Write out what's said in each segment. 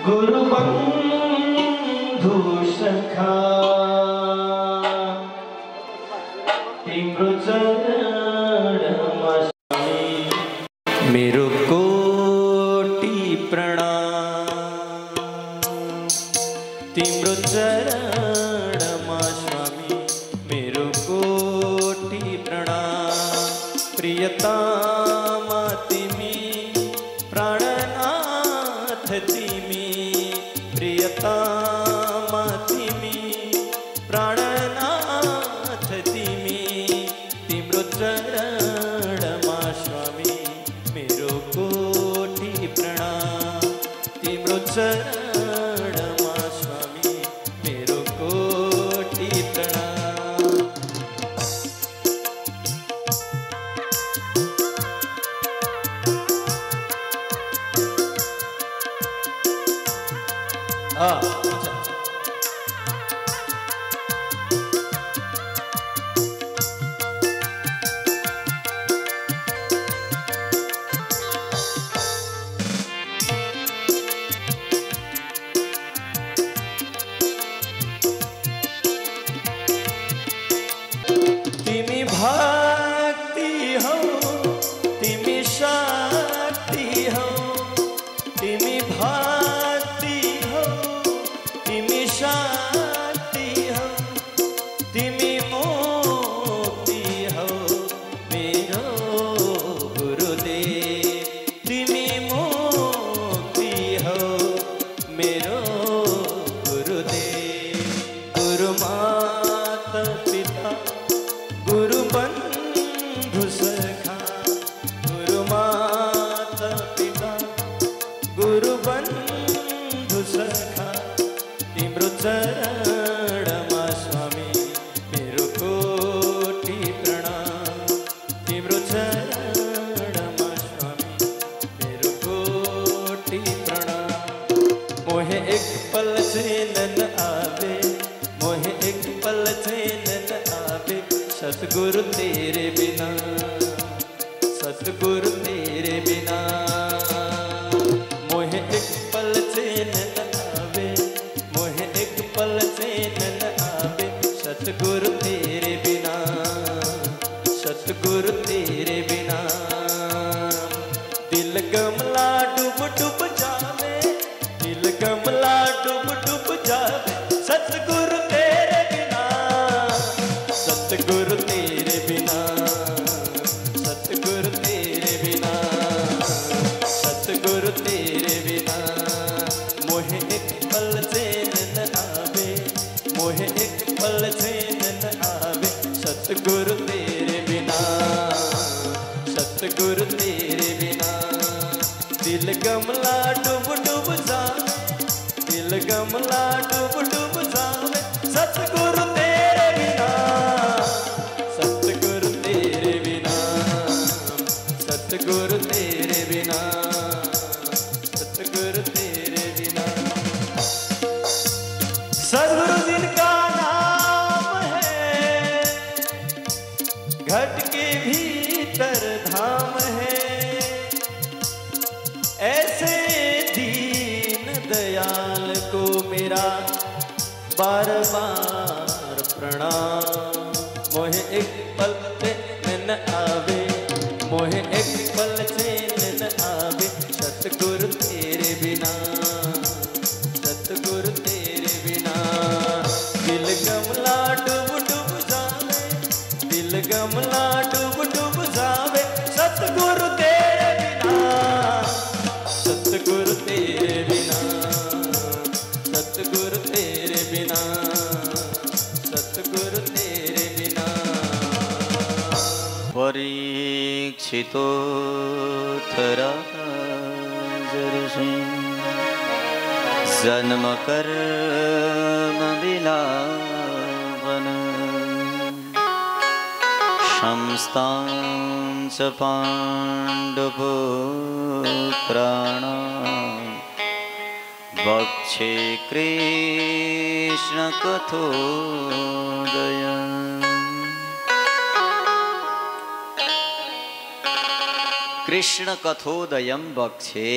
गुरु बंधु सखा तिम्रो चरणमा स्वामी मेरो कोटि प्रणाम। तिम्रो चरणमा स्वामी मेरो कोटि प्रणाम। प्रियतमा तिमी प्राणनाथ तिमी, प्रियतमा तिमी प्राणनाथ तिमी। तिम्रो चरणमा स्वामी मेरो कोटि प्रणाम। तिम्रो चरणमा स्वामी मेरो कोटि प्रणाम। तिमी भक्ति हौ, तिमी शक्ति हौ, तिमी भक्ति हौ, तिमी शक्ति हौ, तिमी मुक्ति हौ मेरो गुरुदेव। तिमी मुक्ति हौ मेरो गुरुदेव। गुरु माता पिता गुरु बंधु सखा, गुरु माता पिता गुरु बंधु सखा। तिम्रो चरणमा स्वामी मेरो कोटि प्रणाम। तिम्रो चरणमा स्वामी मेरो कोटि प्रणाम। मोहे एक पल चैन न आवे, मोहे एक पल चैन न आवे सतगुरु तेरे बिना, सतगुरु तेरे बिना। मोहे एक पल चैन न आवे, मोहे एक पल चैन न आवे सतगुरु तेरे बिना, सतगुरु तेरे बिना। दिल गमला डूब डूब जावे, दिल गमला डूब डूब जावे सतगुरु तेरे बिना, सतगुरु तेरे बिना, सतगुरु तेरे बिना, सतगुरु तेरे बिना। मोहे एक पल चैन न आवे, मोहे एक पल चैन न आवे सतगुरु तेरे बिना, सतगुरु तेरे बिना। दिल गमला डूब डूब जावे, दिल गमला डूब डूब जावे सतगुरु तेरे बिना, सतगुरु तेरे बिना, सतगुरु तेरे बिना, सतगुरु तेरे बिना। सतगुरु जिनका नाम है, घट के भीतर धाम है। ऐसे दीन दयाल को मेरा बार बार प्रणाम। मोहे एक पल चैन न आवे, मोहे एक पल चैन न आवे सतगुरु तेरे बिना, सतगुरु तेरे बिना। दिल गमला डूब डूब जावे, दिल गमला डूब डूब जावे सतगुरु तेरे बिना, सतगुरु तेरे बिना, सतगुरु तेरे बिना, सतगुरु तेरे बिना। परीक्षितो जन्म कर्म विलापन शंस्तांच पाण्डवपुत्राणां वक्षे कृष्ण कथोदयम्। कृष्ण कथोदयम् वक्षे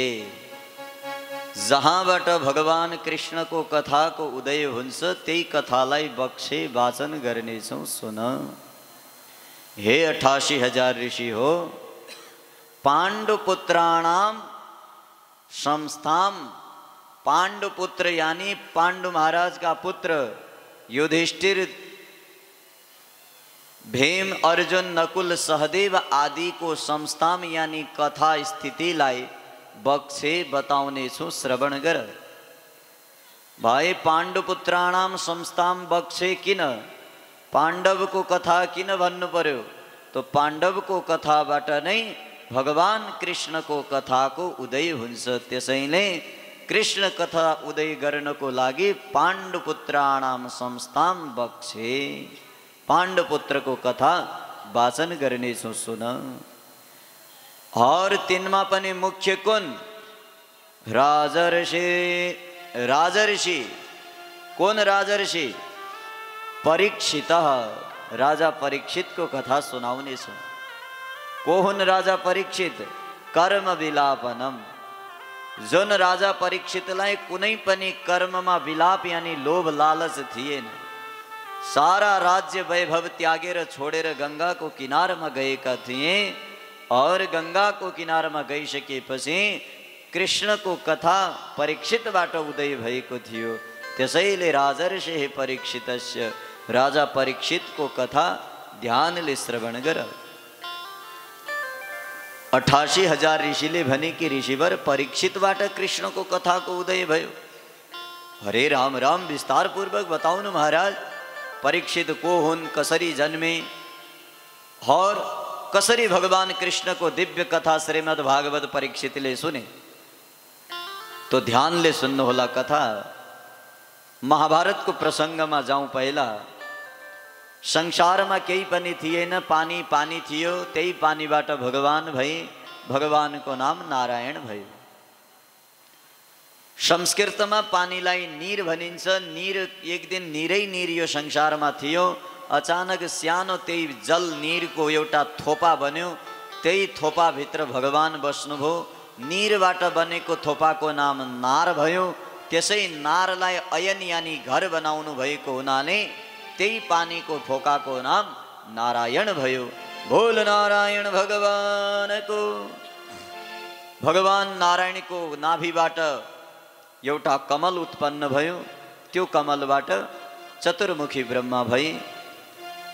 जहाँबाट भगवान कृष्णको कथाको उदय हुन्छ त्यही कथालाई बक्से वाचन गर्नेछौँ सुन। हे 88,000 ऋषि हो, पाण्डुपुत्राणाम संस्थाम, पांडुपुत्र यानी पांडु महाराज का पुत्र युधिष्ठिर, भीम, अर्जुन, नकुल, सहदेव आदि को संस्थाम यानी कथा स्थितिलाई बक्से बताउने छु श्रवण गर। भाइ पाण्डुपुत्राणाम संस्थाम बक्से किन, पाण्डव को कथा किन भन्नु पर्यो? तो पाण्डव को कथाबाट नै भगवान कृष्ण को कथा को उदय हुन्छ। त्यसैले कृष्ण कथा उदय गर्नको लागि पाण्डुपुत्राणाम संस्थाम बक्से, पाण्डुपुत्र को कथा वाचन गर्नेछु सुन। और तिनमा पनि मुख्य कुन? राजर्षि, राजर्षि कौन? राजर्षि परीक्षित, राजा परीक्षित को कथा सुनाउने छु। को हुन् राजा परीक्षित? कर्म विलापनम, जुन राजा परीक्षितलाई कुनै पनि कर्ममा विलाप यानी लोभ लालच थिएन। सारा राज्य वैभव त्यागेर छोडेर गंगाको किनारमा गएका थिए और गंगाको किनारमा गइसकेपछि कृष्णको कथा परीक्षितबाट उदय भएको थियो। त्यसैले राजर्षि परीक्षितस्य, राजा परीक्षितको कथा ध्यानले श्रवण गर। 88,000 ऋषिले भने कि ऋषिवर परीक्षितबाट कृष्णको कथाको उदय भयो। हरे राम राम, विस्तार पूर्वक बताउनु महाराज। परीक्षित को हुन्, कसरी जन्मे और कसरी भगवान कृष्ण को दिव्य कथा श्रीमद् भागवत परीक्षितले सुने? तो ध्यानले सुन्नु होला कथा। महाभारत को प्रसंगमा जाउँ पहिला। संसारमा केही पनि थिएन, पानी पानी थियो, त्यही पानीबाट भगवान भई, भगवानको नाम नारायण भयो। संस्कृतमा पानीलाई नीर भनिन्छ। नीर, एक दिन नीरै नीर यो संसारमा थियो। अचानक सानो त्यही जल नीरको एउटा थोपा बन्यो। त्यही थोपाभित्र भगवान बस्नुभयो। नीरबाट बनेको थोपाको नाम नार भयो। त्यसै नारलाई अयन यानी घर बनाउनु भएको हुनाले त्यही पानीको थोकाको नाम नारायण भयो। बोल नारायण भगवानको। भगवान नारायणको नाभिबाट एउटा कमल उत्पन्न भयो। त्यो कमलबाट चतुर्मुखी ब्रह्मा भई।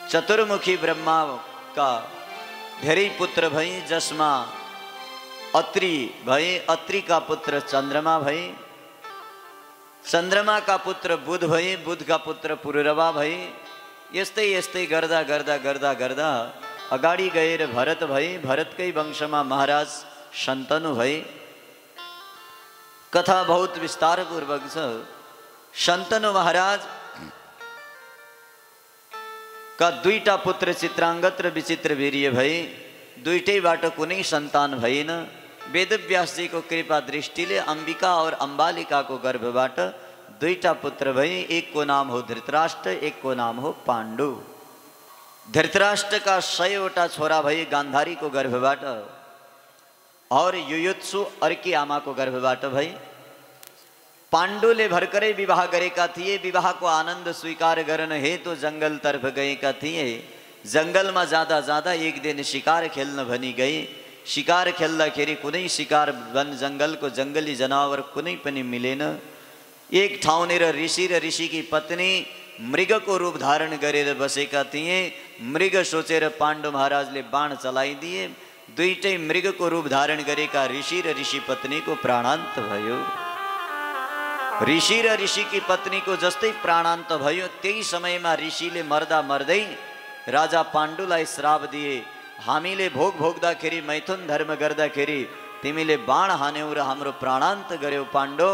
चतुर्मुखी ब्रह्मा का धेरै पुत्र भई, जसमा अत्रि भई, अत्रि का पुत्र चंद्रमा भई, चंद्रमा का पुत्र बुध भई, बुध का पुत्र पुरुरवा भई। यस्तै यस्तै गर्दा गर्दा गर्दा गर्दा अगाडि गएर भरत भई। भरतकै वंशमा महाराज शन्तनु भई। कथा बहुत विस्तार पूर्वक छ। शन्तनु महाराज का दुईटा पुत्र चित्रांगत र विचित्र वीर्य भई। दुईटैबाट कुनै सन्तान भएन। वेदव्यास जी को कृपा दृष्टिले अंबिका और अंबालिका को गर्भबाट दुईटा पुत्र भई। एक को नाम हो धृतराष्ट्र, एक को नाम हो पांडु। धृतराष्ट्र का 100वटा छोरा भई गांधारी को गर्भबाट, और युयुत्सु अर्की आमा को गर्भबाट भई। पाण्डुले भर्खरै विवाह गरेका थिए। विवाहको आनन्द स्वीकार गर्न हेतु जंगल तर्फ गएका थिए। जंगलमा जाँदा जाँदा एक दिन शिकार खेल्न भनी गए। शिकार खेल्दाखेरि कुनै शिकार वन जंगलको जंगली जनावर कुनै पनि मिलेन। एक ठाउँनेर ऋषि र ऋषिकी पत्नी मृगको रूप धारण गरेर बसेका थिए। मृग सोचेर पाण्डु महाराजले बाण चलाइदिए। दुईटै मृगको रूप धारण गरेका ऋषि र ऋषि पत्नीको प्राणान्त भयो। ऋषि र ऋषिकी पत्नीको जस्तै प्राणान्त भयो, त्यही समयमा ऋषिले मर्दा मर्दै राजा पाण्डुलाई श्राप दिए। हामीले भोग भोग्दाखेरि, मैथुन धर्म गर्दाखेरि तिमीले बाण हान्यौ र हाम्रो प्राणान्त गर्यौ। पाण्डु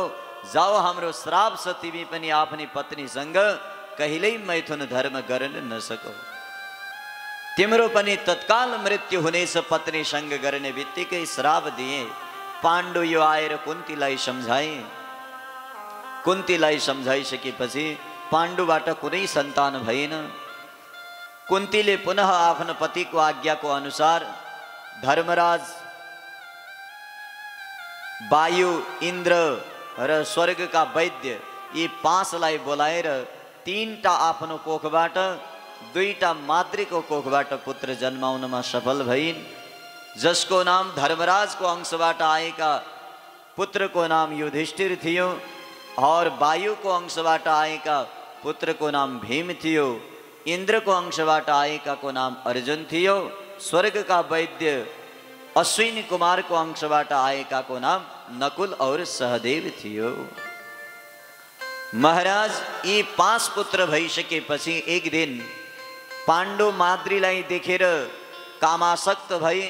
जाओ, हाम्रो श्राप छ, तिमी पनि आफ्नी पत्नीसँग कहिल्यै मैथुन धर्म गर्न नसकौ। तिम्रो पनि तत्काल मृत्यु हुनेछ पत्नीसँग गर्ने बित्तिकै श्राप दिए। पाण्डु यो आएर कुन्तीलाई सम्झाए। कुन्तीलाई सम्झाइसकेपछि पाण्डुबाट कुनै सन्तान भएन। कुन्तीले पुनः आफ्नो पतिको आज्ञाको अनुसार धर्मराज, वायु, इन्द्र र स्वर्ग का वैद्य यी पाँचलाई बोलाएर तीनटा आफ्नो कोखबाट दुईटा माद्रीको कोखबाट पुत्र जन्माउनमा सफल भइन्। जसको नाम धर्मराजको अंशबाट आएका पुत्रको नाम युधिष्ठिर थियो और वायुको अंशबाट आएका पुत्रको नाम भीम थियो। इन्द्रको अंशबाट आएकाको नाम अर्जुन थियो। स्वर्गका वैद्य अश्विनी कुमारको अंशबाट आएकाको नाम नकुल और सहदेव थियो। महाराज यी पाँच पुत्र भइसकेपछि एक दिन पाण्डु माद्रीलाई देखेर कामासक्त भई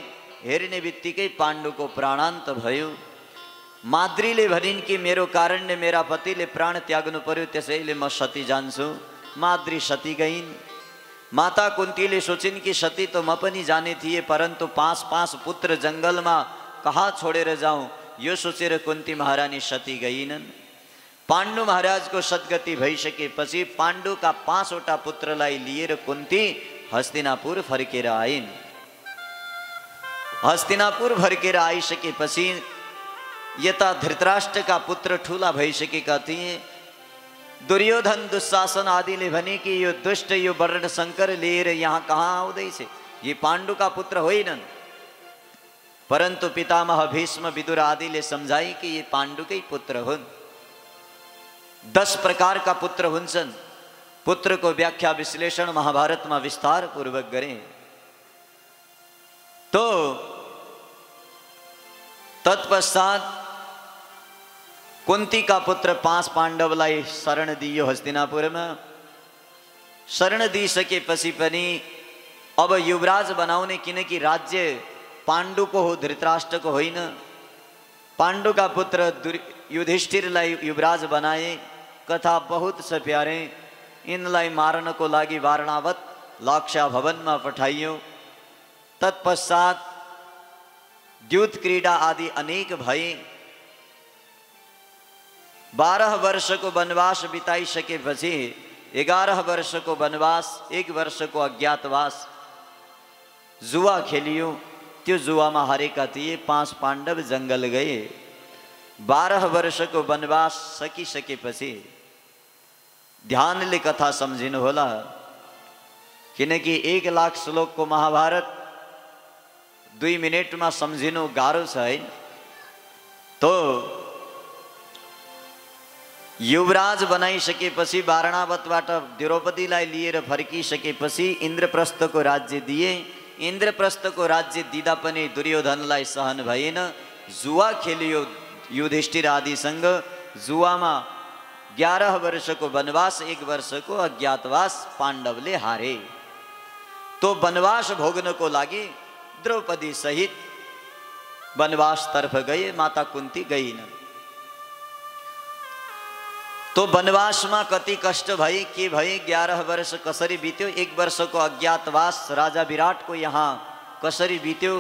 हेर्ने बित्तिकै पाण्डुको प्राणान्त भयो। माद्रीले भनिन् कि मेरो कारणले मेरा पतिले प्राण त्याग्नु पर्यो, त्यसैले म सती जान्छु। माद्री सती गइन्। माता कुन्तीले सोचिन् कि सती त म पनि जाने थिए, परन्तु पाँच पुत्र जङ्गलमा कहाँ छोडेर जाउँ, यो सोचेर कुन्ती महारानी सती गइनन्। पाण्डु महाराजको सद्गति भइसकेपछि पाण्डुका पाँचवटा पुत्रलाई लिएर कुन्ती हस्तिनापुर फर्केर आइन्। हस्तिनापुर फर्केर आइसकेपछि यता धृतराष्ट्रका पुत्र ठुला भइसकेका थिए। दुर्योधन दुशासन आदिले भने कि यो दुष्ट यो वर्णशंकर लिएर यहाँ कहाँ आउँदैछ, ये पाण्डुका पुत्र होइनन्। परन्तु पितामह भीष्म विदुर आदिले सम्झाए कि ये पाण्डुकै पुत्र हुन्। 10 प्रकारका पुत्र हुन्छन्। पुत्रको व्याख्या विश्लेषण महाभारतमा विस्तार पूर्वक गरे। तो तत्पश्चात कुन्ती का पुत्र 5 पाण्डवलाई शरण दियो हस्तिनापुरमा। शरण दिइसकेपछि पनि अब युवराज बनाउने, किनकि राज्य पाण्डुको हो, धृतराष्ट्रको होइन। पाण्डुका पुत्र युधिष्ठिरलाई युवराज बनाए। कथा बहुत छ प्यारे। इनलाई मार्नको लागि वारणावत लाक्षा भवनमा पठाइयो। तत्पश्चात द्युत क्रीडा आदि अनेक भए। 12 वर्षको वनवास बिताइसकेपछि 11 वर्षको वनवास, 1 वर्षको अज्ञातवास जुवा खेलियो। त्यो जुवामा हारेका थिए 5 पाण्डव जङ्गल गए। 12 वर्षको वनवास सकिसकेपछि ध्यानले कथा सम्झिनु होला, किनकि 1 लाख श्लोकको महाभारत 2 मिनेटमा सम्झिनु गाह्रो छ है। तो युवराज बनाइसकेपछि वारणावतबाट द्रौपदीलाई लिएर फर्किसकेपछि इन्द्रप्रस्थको राज्य दिए। इन्द्रप्रस्थको राज्य दिँदा पनि दुर्योधनलाई सहन भएन। जुवा खेलियो युधिष्ठिर आदिसँग। जुवामा 11 वर्षको वनवास, 1 वर्षको अज्ञातवास पाण्डवले हारे। तो वनवास भोग्नको लागि द्रौपदी सहित वनवास तर्फ गए। माता कुन्ती गइन्। तो वनवासमा कति कष्ट भए, के भए, 11 वर्ष कसरी बित्यो, 1 वर्षको अज्ञातवास राजा विराटको यहाँ कसरी बित्यो,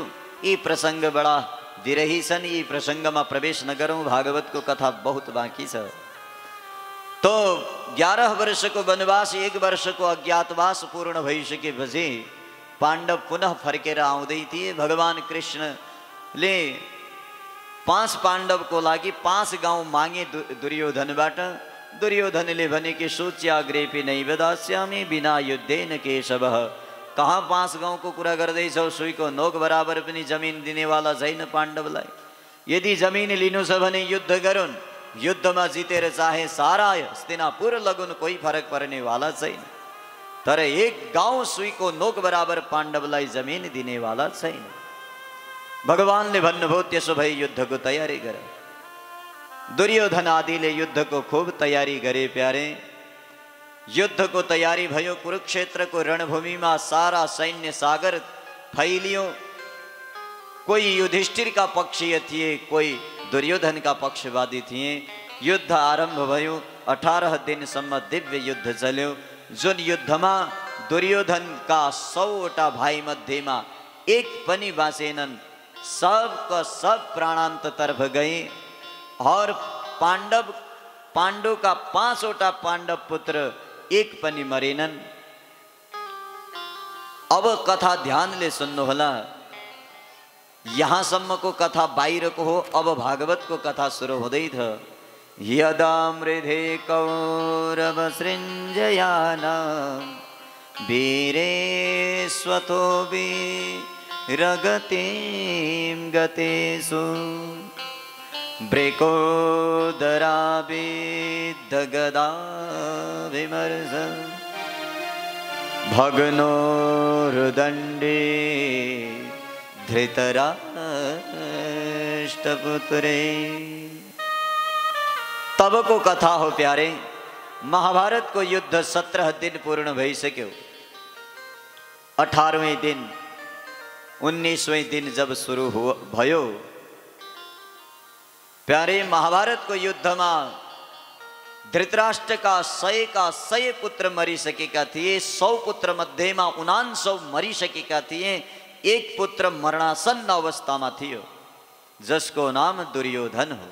यी प्रसङ्ग बडा विरही छन्। यी प्रसङ्गमा प्रवेश नगरौँ, भागवतको कथा बहुत बाँकी छ। तो 11 वर्षको वनवास, 1 वर्षको अज्ञातवास पूर्ण भइसकेपछि पाण्डव पुनः फर्केर आउँदै थिए। भगवान कृष्णले 5 पाण्डवको लागि 5 गाउँ मागे दुर्योधनबाट। दुर्योधनले भने कि सूच्याग्रेपि नैव दास्यामि बिना युद्धेन केशवः। कहाँ 5 गाउँको कुरा गर्दैछौ, सुईको नोक बराबर पनि जमिन दिनेवाला छैन पाण्डवलाई। यदि जमिन लिनु छ भने युद्ध गरून्, युद्धमा जितेर चाहे सारा हस्तिनापुर लगुन, कोही फरक पर्नेवाला छैन। तर 1 गाउँ सुईको नोक बराबर पाण्डवलाई जमिन दिनेवाला छैन। भगवानले भन्नुभयो त्यसो भए युद्धको तयारी गर। दुर्योधन आदिले युद्धको खूब तयारी गरे प्यारे। युद्धको तयारी भयो। कुरुक्षेत्रको रणभूमिमा सारा सैन्य सागर फैलियो। कोही युधिष्ठिरका पक्षीय थिए, कोही दुर्योधनका पक्षवादी थिए। युद्ध आरम्भ भयो। 18 दिनसम्म दिव्य युद्ध चल्यो। जुन युद्धमा दुर्योधनका 100वटा भाइ मध्येमा एक पनि बाँचेनन्। सबका सब प्राणान्त तर्फ गए। और पाण्डुका 5वटा पाण्डव पुत्र एक पनि मरेनन्। अब कथा ध्यानले सुन्नुहोला। यहाँसम्मको कथा बाहिरको हो। अब भागवतको कथा सुरु हुँदै छ। यदा मृधे कौरवसृञ्जयाना वीरे स्वतो वीरगतिं गतेषु ब्रेकोदराभिद्धगदा विमर्श भग्नोर्दण्डे धृतराष्ट्रपुत्रे। तब को कथा हो प्यारे, महाभारत को युद्ध 17 दिन पूर्ण भई सक्यो। 18वें दिन 19वें दिन जब शुरू भयो प्यारे, महाभारत को युद्ध में धृतराष्ट्र का 100 पुत्र मरी सकेका थिए। 100 पुत्र मध्य में 99 मरी सकेका थिए। एक पुत्र मरणासन्न अवस्था में थियो, जसको नाम दुर्योधन हो।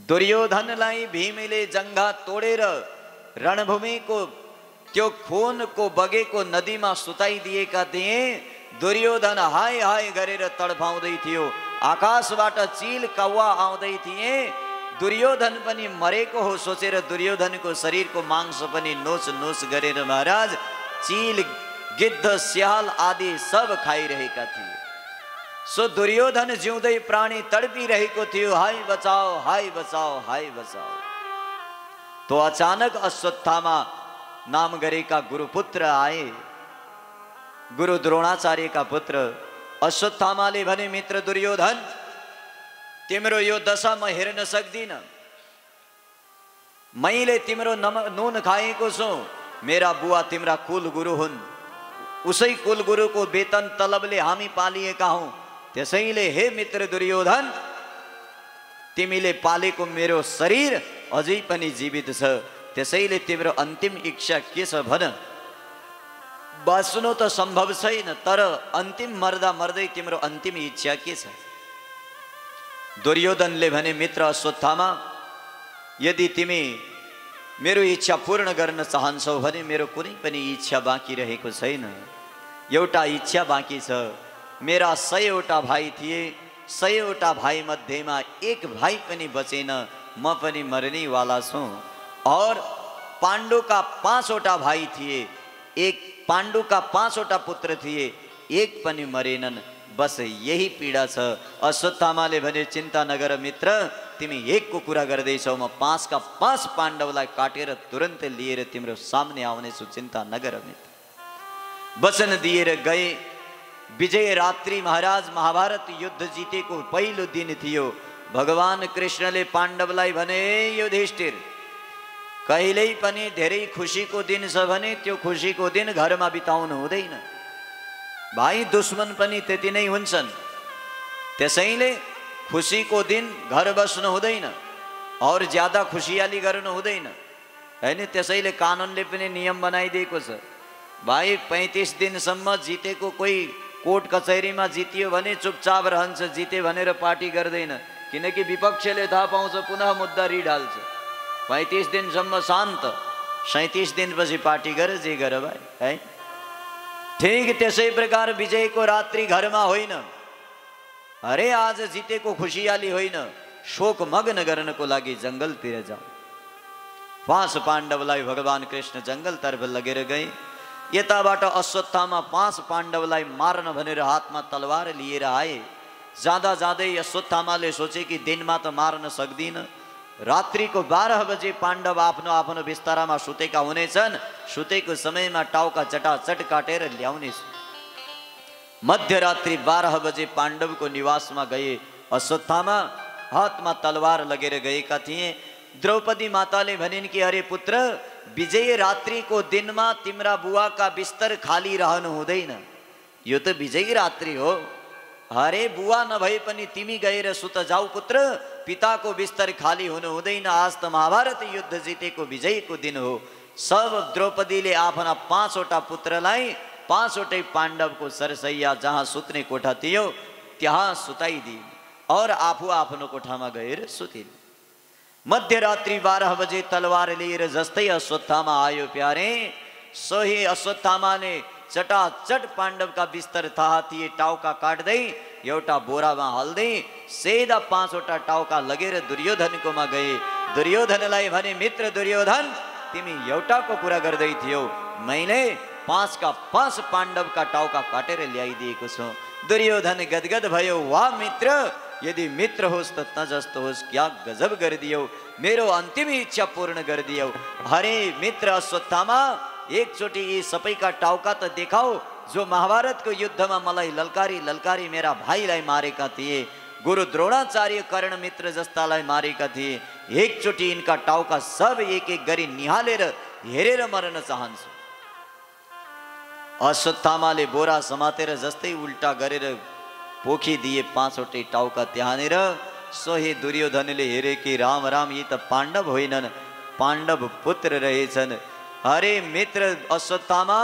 दुर्योधनलाई भीमले जंघा तोडेर रणभूमि को त्यो खून को बगेको नदी में सुताइदिएका थिए। दुर्योधन हाय हाय गरेर तडफाउँदै थियो। आकाशबाट चील कौवा आउँदै थिए। दुर्योधन पनि मरेको हो सोचेर दुर्योधनको शरीरको मांस पनि नोच नोच गरेर महाराज चील गिद्ध स्याल आदि सब खाइरहेका थिए। सो दुर्योधन जिउँदै प्राणी तडपिरहेको थियो। हाय बचाओ हाय बचाओ हाय बचाओ। तो अचानक अश्वत्थामा नाम गरेका गुरुपुत्र आए। गुरु द्रोणाचार्य का पुत्र अश्वत्थामाले भने, मित्र दुर्योधन, तिम्रो यो दशा म हेर्न सक्दिन। मैले तिम्रो नुन खाएको छु। मेरा बुवा तिम्रा कुल गुरु हुन्। उसै कुल गुरु को वेतन तलबले हामी पालिएका हौं। त्यसैले हे मित्र दुर्योधन, तिमीले पालेको मेरो शरीर अझै पनि जीवित छ। त्यसैले तिम्रो अन्तिम इच्छा के छ भन। बाँच्नु त सम्भव छैन, तर अन्तिम मर्दा मर्दै तिम्रो अन्तिम इच्छा के छ? दुर्योधनले भने, मित्र अश्वत्थामा, यदि तिमी मेरो इच्छा पूर्ण गर्न चाहन्छौ भने मेरो कुनै पनि इच्छा बाँकी रहेको छैन। एउटा इच्छा बाँकी छ। मेरा 100वटा भाइ थिए। 100वटा भाइ मध्येमा एक भाइ पनि बचेन। म पनि मर्नेवाला छु। और पाण्डु का 5वटा भाइ थिए। एक पाण्डु का 5वटा पुत्र थिए, एक पनि मरेनन्। बस यही पीडा छ। अश्वत्थामाले भने, चिन्ता नगर मित्र, तिमी एकको कुरा गर्दैछौ। म 5 का 5 पाण्डवलाई काटेर तुरन्त लिएर तिम्रो सामने आउनेछु। चिन्ता नगर मित्र। वचन दिएर गए। विजय रात्रि महाराज महाभारत युद्ध जितेको पहिलो दिन थियो। भगवान कृष्णले पाण्डवलाई भने, युधिष्ठिर, कहिल्यै पनि धेरै खुशीको दिन छ भने त्यो खुशीको दिन घरमा बिताउनु हुँदैन। भाइ दुश्मन पनि त्यति नै हुन्छन्। त्यसैले खुशीको दिन घर बस्नु हुँदैन और ज्यादा खुशियाली गर्नु हुँदैन हैन। त्यसैले कानुनले पनि नियम बनाइदिएको छ। भाइ 35 दिनसम्म जितेको कोही कोर्ट कचहरीमा जितियो भने चुपचाप रहन्छ। जिते भनेर पार्टी गर्दैन, किनकि विपक्षले थाहा पाउँछ पुनः मुद्दा रिढाल्छ। 35 दिनसम्म शान्त, 37 दिनपछि पार्टी गर, जे गर भाइ है। ठीक त्यसै प्रकार विजयको रात्रि घरमा होइन। अरे आज जितेको खुशियाली होइन, शोक मग्न गर्नको लागि जंगलतिर जाऊ। 5 पाण्डवलाई भगवान कृष्ण जंगलतर्फ लगेर गए। यताबाट अश्वत्थामा 5 पाण्डवलाई मार्न भनेर हातमा तलवार लिएर आए। जाँदा जाँदै अश्वत्थामाले सोचे कि दिनमा त मार्न सक्दिन। रात्रि को 12 बजे पाण्डव आफ्नो आफ्नो बिस्तारामा सुतेका हुनेछन्। सुतेको समयमा टाउका चटाचट काटेर ल्याउने छु। मध्यरात्रि 12 बजे पाण्डव को निवास में गए। अश्वत्थामा हाथ में तलवार लगेर गएका थिए। द्रौपदी माताले भनिन् कि अरे पुत्र, विजय रात्रि को दिन में तिम्रा बुआ का बिस्तर खाली रहनु हुँदैन। यो त विजय रात्रि हो। अरे बुआ नभए पनि तिमी गएर सुत जाऊ पुत्र, पिता को बिस्तर खाली हुनु हुँदैन। आज त महाभारत युद्ध जितेको विजयको दिन हो। सब द्रौपदीले आफ्ना 5वटा पुत्रलाई 5वटै पाण्डव को सरसैया जहाँ सुत्ने कोठा थियो त्यहाँ सुताइदिए और आफू आफ्नो कोठामा गएर सुतिन्। मध्यरात्रि 12 बजे तलवार लिएर जस्तै अश्वत्थामा आयो प्यारे, सोही अश्वत्थामाले चटाचट पाण्डव का बिस्तर थाहा थिए टाउका काट्दै एउटा बोरामा हाल्दै सेदा 5वटा टाउका लगेर दुर्योधनकोमा गए। दुर्योधनलाई भने मित्र दुर्योधन तिमी एउटाको कुरा गर्दै थियौ, मैले 5 का 5 पाण्डवका टाउका काटेर ल्याइदिएको छु। दुर्योधन गदगद भयो, वाह मित्र, यदि मित्र होस् त त जस्तो होस्, क्या गजब गरिदियौ, मेरो अन्तिम इच्छा पूर्ण गरिदियौ। अरे मित्र अश्वत्थामा, एकचोटि यी सबैका टाउका त देखाऊ जो महाभारतको युद्धमा मलाई ललकारी ललकारी मेरा भाइलाई मारेका थिए, गुरु द्रोणाचार्य कर्ण मित्र जस्तालाई मारेका थिए। एकचोटि यिनका टाउका सब एक एक गरी निहालेर हेरेर मर्न चाहन्छु। अश्वत्थामाले बोरा समातेर जस्तै उल्टा गरेर पोखिदिए 5वटै टाउका त्यहाँनिर। सोही दुर्योधनले हेरे कि राम राम, यी त पाण्डव होइनन्, पाण्डव पुत्र रहेछन्। अरे मित्र अश्वत्थामा,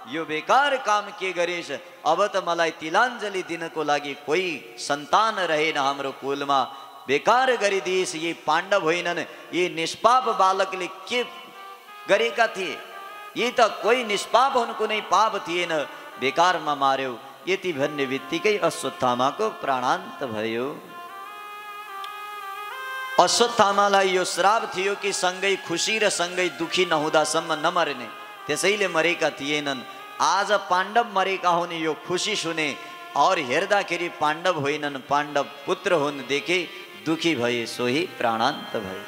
यो बेकार काम के गरेछ, अब त मलाई तिलाञ्जली दिनको लागि कोही सन्तान रहेन हाम्रो कुलमा, बेकार गरिदिएछ, यी पाण्डव होइनन्, यी निष्पाप बालकले के गरेका थिए, यी त कोही निष्पाप हुनु कुनै पाप थिएन, बेकारमा मार्यो। यति भन्ने बित्तिकै अश्वत्थामाको प्राणान्त भयो। अश्वत्थामालाई यो श्राप थियो कि सँगै खुसी र सँगै दुखी नहुँदासम्म नमर्ने, त्यसैले मरेका थिएनन्। आज पाण्डव मरेका हुन् यो खुसी सुने, और हेर्दाखेरि पाण्डव होइनन्, पाण्डव पुत्र हुन् देखे दुखी भए, सोही प्राणान्त भए।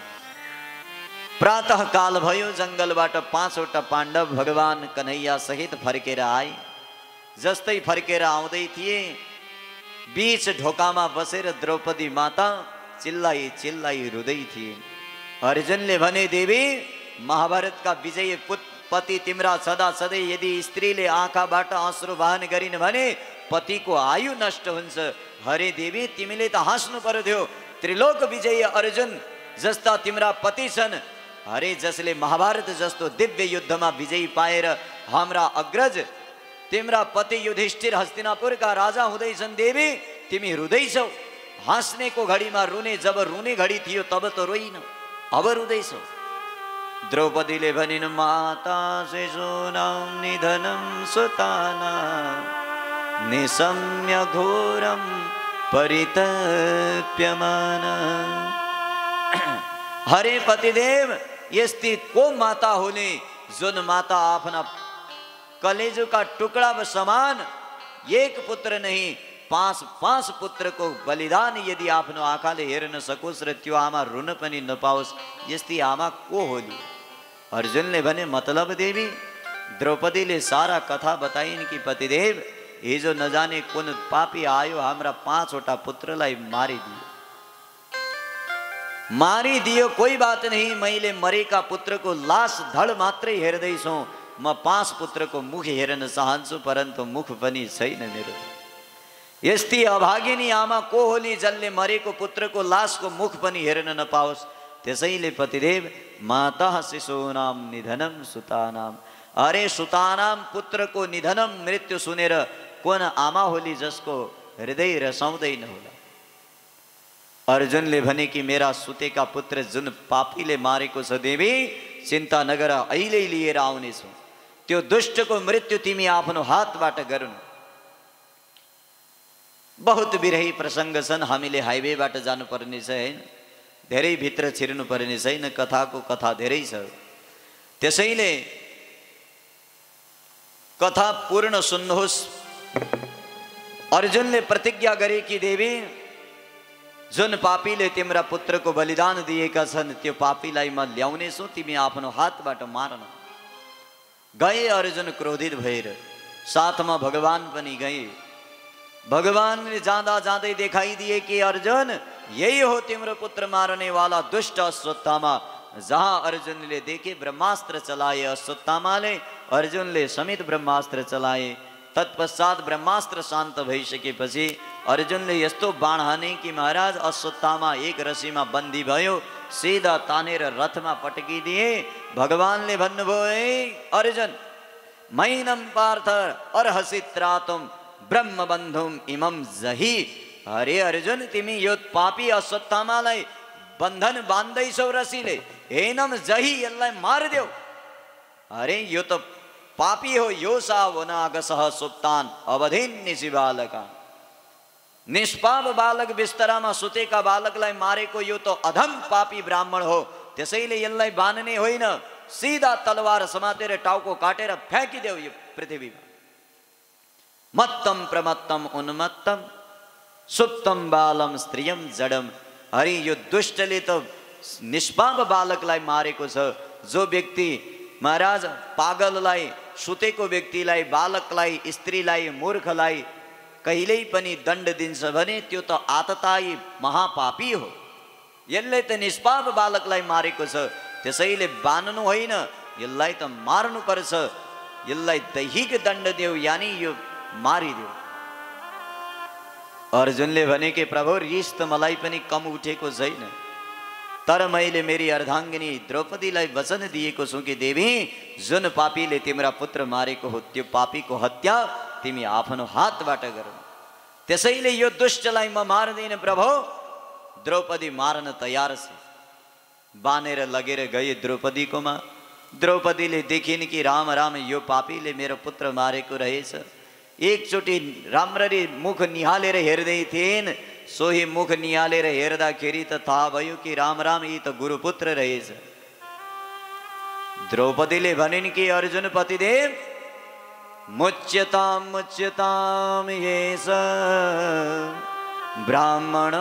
प्रातः काल भयो, जंगलबाट 5वटा पाण्डव भगवान कन्हैया सहित फर्केर आए। जस्तै फर्केर आउँदै थिए, बीच ढोकामा बसेर द्रौपदी माता चिल्लाई चिल्लाई रुँदै थिए। अर्जुनले भने, देवी, महाभारतका विजयी पति तिम्रा सदा सधैँ यदि स्त्रीले आँखाबाट अश्रु वहन गरिन् भने पतिको आयु नष्ट हुन्छ। हरे देवी, तिमीले त हाँस्नु पर्यो, त्रिलोक विजयी अर्जुन जस्ता तिम्रा पति छन्। हरे जसले महाभारत जस्तो दिव्य युद्धमा विजयी पाएर हाम्रा अग्रज तिम्रा पति युधिष्ठिर हस्तिनापुरका राजा हुँदैछन्। देवी, तिमी रुँदैछौ, हाँस्नेको घडीमा रुने, जब रुने घडी थियो तब त रोइन, अब रुँदैछौ। द्रौपदीले भनिन्, माता शिशूनां निधनं सुतानां निशम्य घोरं परितप्यमाना। हरे पतिदेव, यस्ती को माता होली जुन माता आफ्ना कलेजोका टुकड़ा समान एक पुत्र नहीं 5 पुत्रको बलिदान यदि आफ्नो आँखाले हेर्न सकोस् र त्यो आमा रुन पनि नपाओस्, यस्ती आमा को होली? अर्जुनले भने, मतलब देवी, द्रौपदीले सारा कथा बताइन् कि पतिदेव, हिजो नजाने कुन पापी आयो हाम्रा 5वटा पुत्रलाई मारिदियो। कोही बात नहीं, मैले मरेका पुत्रको लास धड मात्रै हेर्दैछु, म 5 पुत्रको मुख हेर्न चाहन्छु, परन्तु मुख पनि छैन मेरो। यस्ती अभागिनी आमा को होली जसले मरेको पुत्रको लासको मुख पनि हेर्न नपाओस्? त्यसैले पतिदेव, माता शिशूनां निधनं सुतानां। अरे सुतानां पुत्रको निधनं मृत्यु सुनेर कुन आमा होली जसको हृदय रसाउँदैन होला? अर्जुनले भने कि मेरा सुतेका पुत्र जुन पापीले मारेको छ देवी, चिन्ता नगर, अहिले लिएर आउनेछु। त्यो दुष्टको मृत्यु तिमी आफ्नो हातबाट गरुन्। बहुत बिरही प्रसंग छन्, हामीले हाइवेबाट जानुपर्ने छ हैन, धेरै भित्र छिर्नु पर्ने छैन, कथाको कथा धेरै छ। त्यसैले कथा पूर्ण सुन्नुहोस्। अर्जुनले प्रतिज्ञा गरे कि देवी, जुन पापीले तिम्रा पुत्रको बलिदान दिएका छन् त्यो पापीलाई म ल्याउनेछु, तिमी आफ्नो हातबाट मार्न। गए अर्जुन क्रोधित भएर, साथमा भगवान पनि गए। भगवानले जाँदा जाँदै देखाइदिए कि अर्जुन, यही हो तिम्रो पुत्र मारने वाला दुष्ट अश्वत्थामा। जहाँ अर्जुनले देखे ब्रह्मास्त्र चलाए अश्वत्थामाले, अर्जुनले समेत ब्रह्मास्त्र चलाए। तत्पश्चात ब्रह्मास्त्र शान्त भइसकेपछि अर्जुनले यस्तो बाण हाने कि महाराज अश्वत्थामा एक रस्सीमा बन्दी भयो, सीधा तानेर रथमा पटकिदिए। भगवानले भन्नुभयो, हे अर्जुन, मैनम पार्थ अर्हसि त्रातुम ब्रह्मबन्धुम इमं जहि। अरे अर्जुन, तिमी यो पापी अश्वत्थामालाई बन्धन बान्दैछौ रस्सीले, हेनम जहि, यसलाई मारिदेऊ। अरे यो त पापी हो, यो सा वनागसह सुप्तान अवधिन्य शिवालका। निष्पाप बालक बिस्तरामा सुतेका बालकलाई मारेको यो त अधम पापी ब्राह्मण हो, त्यसैले यसलाई बान्ने होइन, सीधा तलवार समातेर टाउको काटेर फ्याँकिदेऊ यो पृथ्वीमा। मत्तम प्रमत्तम उन्मत्तम सुप्तम बालम स्त्रियम जडम। अरे यो दुष्टले त निष्पाप बालकलाई मारेको छ। जो व्यक्ति महाराज पागललाई, सुतेको व्यक्तिलाई, बालकलाई, स्त्रीलाई, मूर्खलाई कहिल्यै पनि दण्ड दिन्छ भने त्यो त आततायी महापापी हो। यसले त निष्पाप बालकलाई मारेको छ, त्यसैले बान्नु होइन, यसलाई त मार्नु पर्छ, यसलाई दैहिक दण्ड देऊ, यानी यो मारिदेऊ। अर्जुनले भने कि प्रभु रिस त मलाई पनि कम उठेको छैन, तर मैले मेरी अर्धाङ्गिनी द्रौपदीलाई वचन दिएको छु कि देवी जुन पापीले तिम्रा पुत्र मारेको हो त्यो पापीको हत्या तिमी आफ्नो हातबाट गर। त्यसैले यो दुष्टलाई म मार्दिन प्रभु। द्रौपदी मार्न तयार छ। बानेर लगेर गए द्रौपदीकोमा। द्रौपदीले देखिन् कि राम राम यो पापीले मेरो पुत्र मारेको रहेछ। एकचोटि राम्ररी मुख निहालेर हेर्दै थिइन्। सोही मुख निहालेर हेर्दाखेरि त थाहा भयो कि राम राम यी त गुरुपुत्र रहेछ। द्रौपदीले भनिन् कि अर्जुन पतिदेव मुच्यताम मुच्यताम येष ब्राह्मण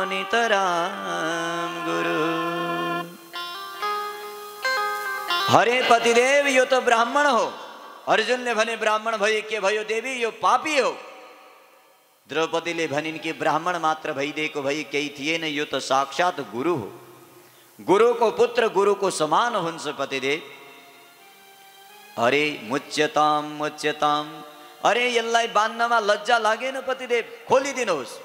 नितराम गुरु। हरे पतिदेव यो त ब्राह्मण हो। अर्जुनले भने ब्राह्मण भयो के भयो देवी, यो पापी हो। द्रौपदीले भनिन् कि ब्राह्मण मात्र भइदिएको भई केही थिएन, यो त साक्षात गुरु हो। गुरुको पुत्र गुरुको समान हुन्छ पतिदेव। अरे मुच्यताम मुच्यताम, अरे यसलाई बान्नमा लज्जा लागेन पतिदेव, खोलिदिनुहोस्।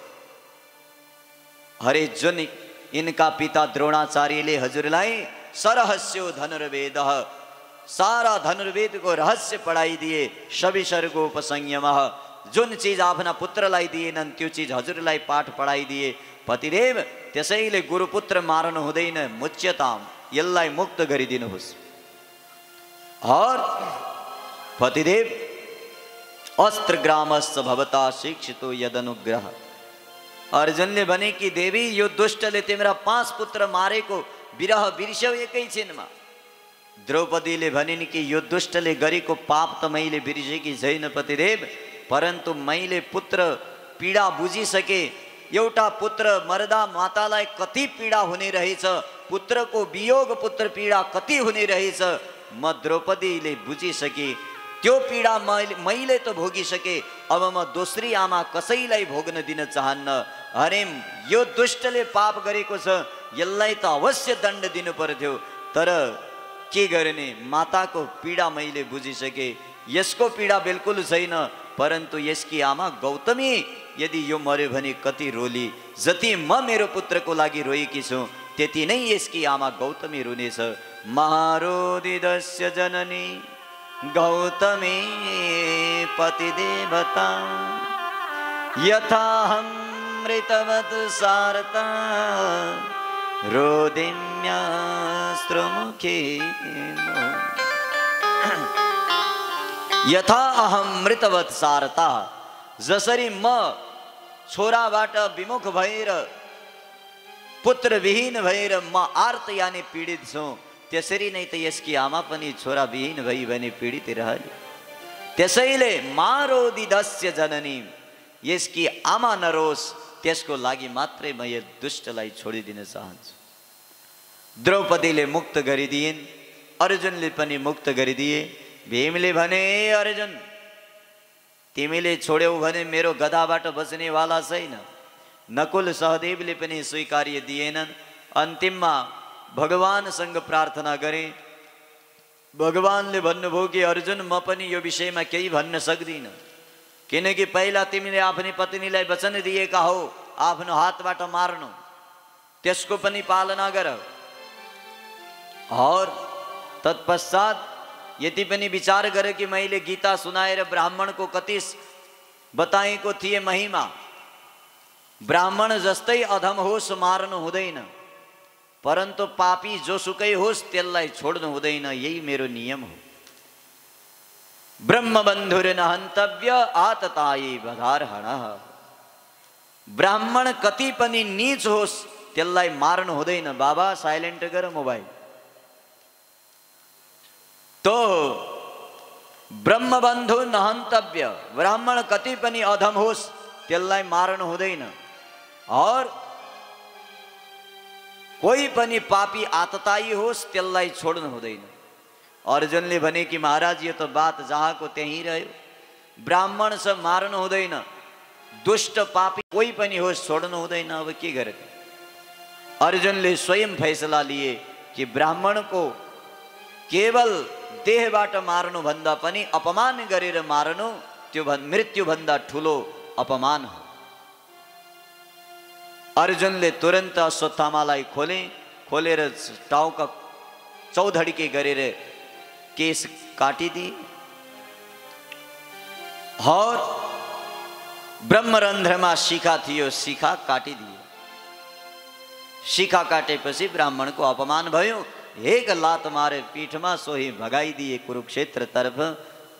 अरे जुन इनका पिता द्रोणाचार्यले हजुरलाई सरहस्यो धनुर्वेद, सारा धनुर्वेद को रहस्य पढाइदिए। सविसर्गोपसंयम, जुन चीज आफ्ना पुत्रलाई दिएनन् त्यो चीज हजुरलाई पाठ पढाइदिए पतिदेव। त्यसैले गुरुपुत्र मार्नु हुँदैन, मुच्यताम, यसलाई मुक्त गरिदिनुहोस्। और पतिदेव अस्त्रग्रामस्स भवता शिक्षितो यदनुग्रह। अर्जुनले भने कि देवी यो दुष्टले तिम्रा 5 पुत्र मारेको विरह बिर्स्यौ एकैछिनमा। द्रौपदीले भनिन् कि यो दुष्टले गरेको पाप त मैले बिर्सेकी छैन पतिदेव, परन्तु मैले पुत्र पीडा बुझिसके। एउटा पुत्र मर्दा मातालाई कति पीडा हुने रहेछ, पुत्रको वियोग पुत्र पीडा कति हुने रहेछ, म द्रौपदीले बुझिसके। त्यो पीडा मैले त भोगिसके, अब म दोस्री आमा कसैलाई भोग्न दिन चाहन्न। अरे यो दुष्टले पाप गरेको छ, यसलाई त अवश्य दण्ड दिनु पर्थ्यो, तर के गर्ने, माताको पीडा मैले बुझिसके। यसको पीडा बिल्कुल छैन, परन्तु यसकी आमा गौतमी यदि यो मर्यो भने कति रोली। जति म मेरो पुत्रको लागि रोएकी छु त्यति नै यसकी आमा गौतमी रुनेछ। महारोदिदस्य जननी गौतमी पतिदेवता, यथाहमृतवत् सारता रोदिम्यास्त्रमुखे। यथा अहम मृतवत् सारता, जसरी म छोराबाट विमुख भएर पुत्र विहीन भएर म आर्त यानी पीडित छु, त्यसरी नै त यसकी आमा पनि छोरा विहीन भई भने पीडित रहली। त्यसैले मारोदिदस्य जननी, यसकी आमा नरोस् त्यसको लागि मात्रै म यो दुष्टलाई छोडिदिन चाहन्छु। द्रौपदीले मुक्त गरिदिइन्, अर्जुनले पनि मुक्त गरिदिए। भीमले भने अर्जुन तिमीले छोड्यौ भने मेरो गदाबाट बच्नेवाला छैन। नकुल सहदेवले पनि स्वीकार्य दिएनन्। अन्तिममा भगवानसँग प्रार्थना गरे। भगवानले भन्नुभयो कि अर्जुन म पनि यो विषयमा केही भन्न सक्दिनँ, किनकि पहिला तिमीले आफ्नी पत्नीलाई वचन दिएका हो आफ्नो हातबाट मार्नु, त्यसको पनि पालना गर। और तत्पश्चात यति पनि विचार गर कि मैले गीता सुनाएर ब्राह्मणको कति बताएको थिए महिमा। ब्राह्मण जस्तै अधम होस् मार्नु हुँदैन, परन्तु पापी जोसुकै होस् त्यसलाई छोड्नु हुँदैन, यही मेरो नियम हो। ब्रह्मबन्धुर्न हन्तव्य आततायी बधार्हणः। ब्राह्मण कति पनि नीच होस् त्यसलाई मार्नु हुँदैन। बाबा साइलेन्ट गर मोबाइल। तो ब्रह्मबन्धु नहन्तव्य, ब्राह्मण कति पनि अधम होस् त्यसलाई मार्नु हुँदैन। और कोही पनि पापी आतताई होस् त्यसलाई छोड्नु हुँदैन। अर्जुनले भने कि महाराज यो त बात जहाँको त्यहीँ रह्यो, ब्राह्मण सब मार्नु हुँदैन, दुष्ट पापी कोही पनि होस् छोड्नु हुँदैन। अब के गरे? अर्जुनले स्वयं फैसला लिए कि ब्राह्मण को केवल देहबाट मार्नु भन्दा पनि अपमान गरेर मार्नु त्यो मृत्यु भन्दा ठुलो अपमान हो। अर्जुनले तुरन्त अश्वत्थामालाई खोलेर टाउका चौधडीके गरेर केस काटिदिए और ब्रह्मरन्ध्रमा शिखा थियो, शिखा काटिदिए। शिखा काटेपछि ब्राह्मणको अपमान भयो। एक लात मारे पीठमा सोही भगाइदिए कुरुक्षेत्र तर्फ,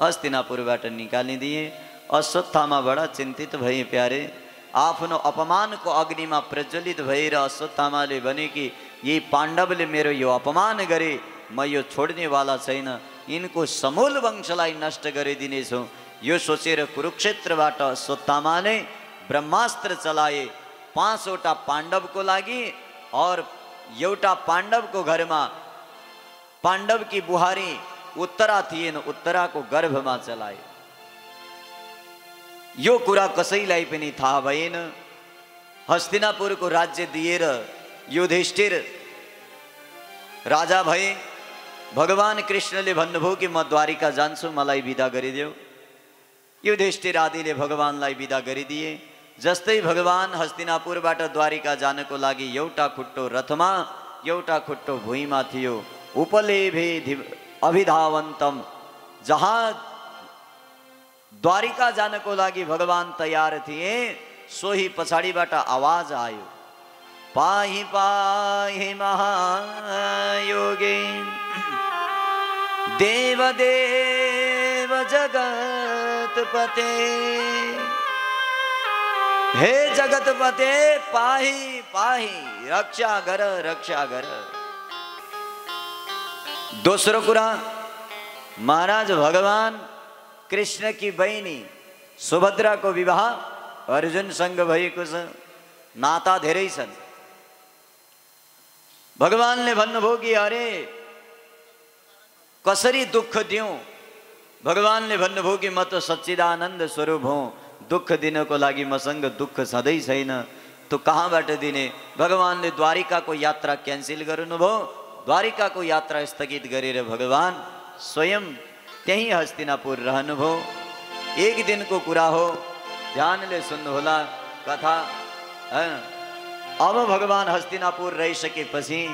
हस्तिनापुरबाट निकालिदिए। अश्वत्थामा बडा चिन्तित भए प्यारे। आफ्नो अपमानको अग्निमा प्रज्वलित भएर अश्वत्थामाले भने कि यी पाण्डवले मेरो यो अपमान गरे, म यो छोड्नेवाला छैन, यिनको समूल वंशलाई नष्ट गरिदिनेछु। यो सोचेर कुरुक्षेत्रबाट अश्वत्थामाले ब्रह्मास्त्र चलाए 5वटा पाण्डवको लागि। और एउटा पाण्डवको घरमा पाण्डवकी बुहारी उत्तरा थिएन, उत्तराको गर्भमा चलाए। यो कुरा कसैलाई पनि थाहा भएन। हस्तिनापुरको राज्य दिएर युधिष्ठिर राजा भए। भगवान कृष्णले भन्नुभयो कि म द्वारिका जान्छु, मलाई विदा गरिदेऊ। युधिष्ठिर आदिले भगवानलाई विदा गरिदिए। जस्तै भगवान हस्तिनापुरबाट द्वारिका जानको लागि एउटा खुट्टो रथमा एउटा खुट्टो भुइँमा थियो। उपलेभे अभिधावन्तम, जहाँ द्वारिका जानको लागि भगवान तयार थिए, सोही पछाडिबाट आवाज आयो, पाहि पाहि महायोगे देवदेव जगतपते, हे जगतपते पाहि पाहि, रक्षा गर रक्षा गर। दोस्रो कुरा, महाराज भगवान कृष्ण की बहिनी सुभद्रा को विवाह अर्जुनसँग भएको छ। नाता धेरै छन्। भगवानले भन्नुभयो कि अरे कसरी दुःख दिउँ? भगवानले भन्नुभयो कि म त सच्चिदानन्द स्वरूप हुँ, दुःख दिनको लागि मसँग दुःख सधैँ छैन, तो कहाँबाट दिने? भगवानले द्वारिकाको यात्रा क्यान्सल गर्नुभयो। द्वारिकाको यात्रा स्थगित गरेर भगवान स्वयं त्यही हस्तिनापुर रहनुभयो। एक दिनको कुरा हो, ध्यानले सुन्नुहोला कथा। अब भगवान हस्तिनापुर रहिसकेपछि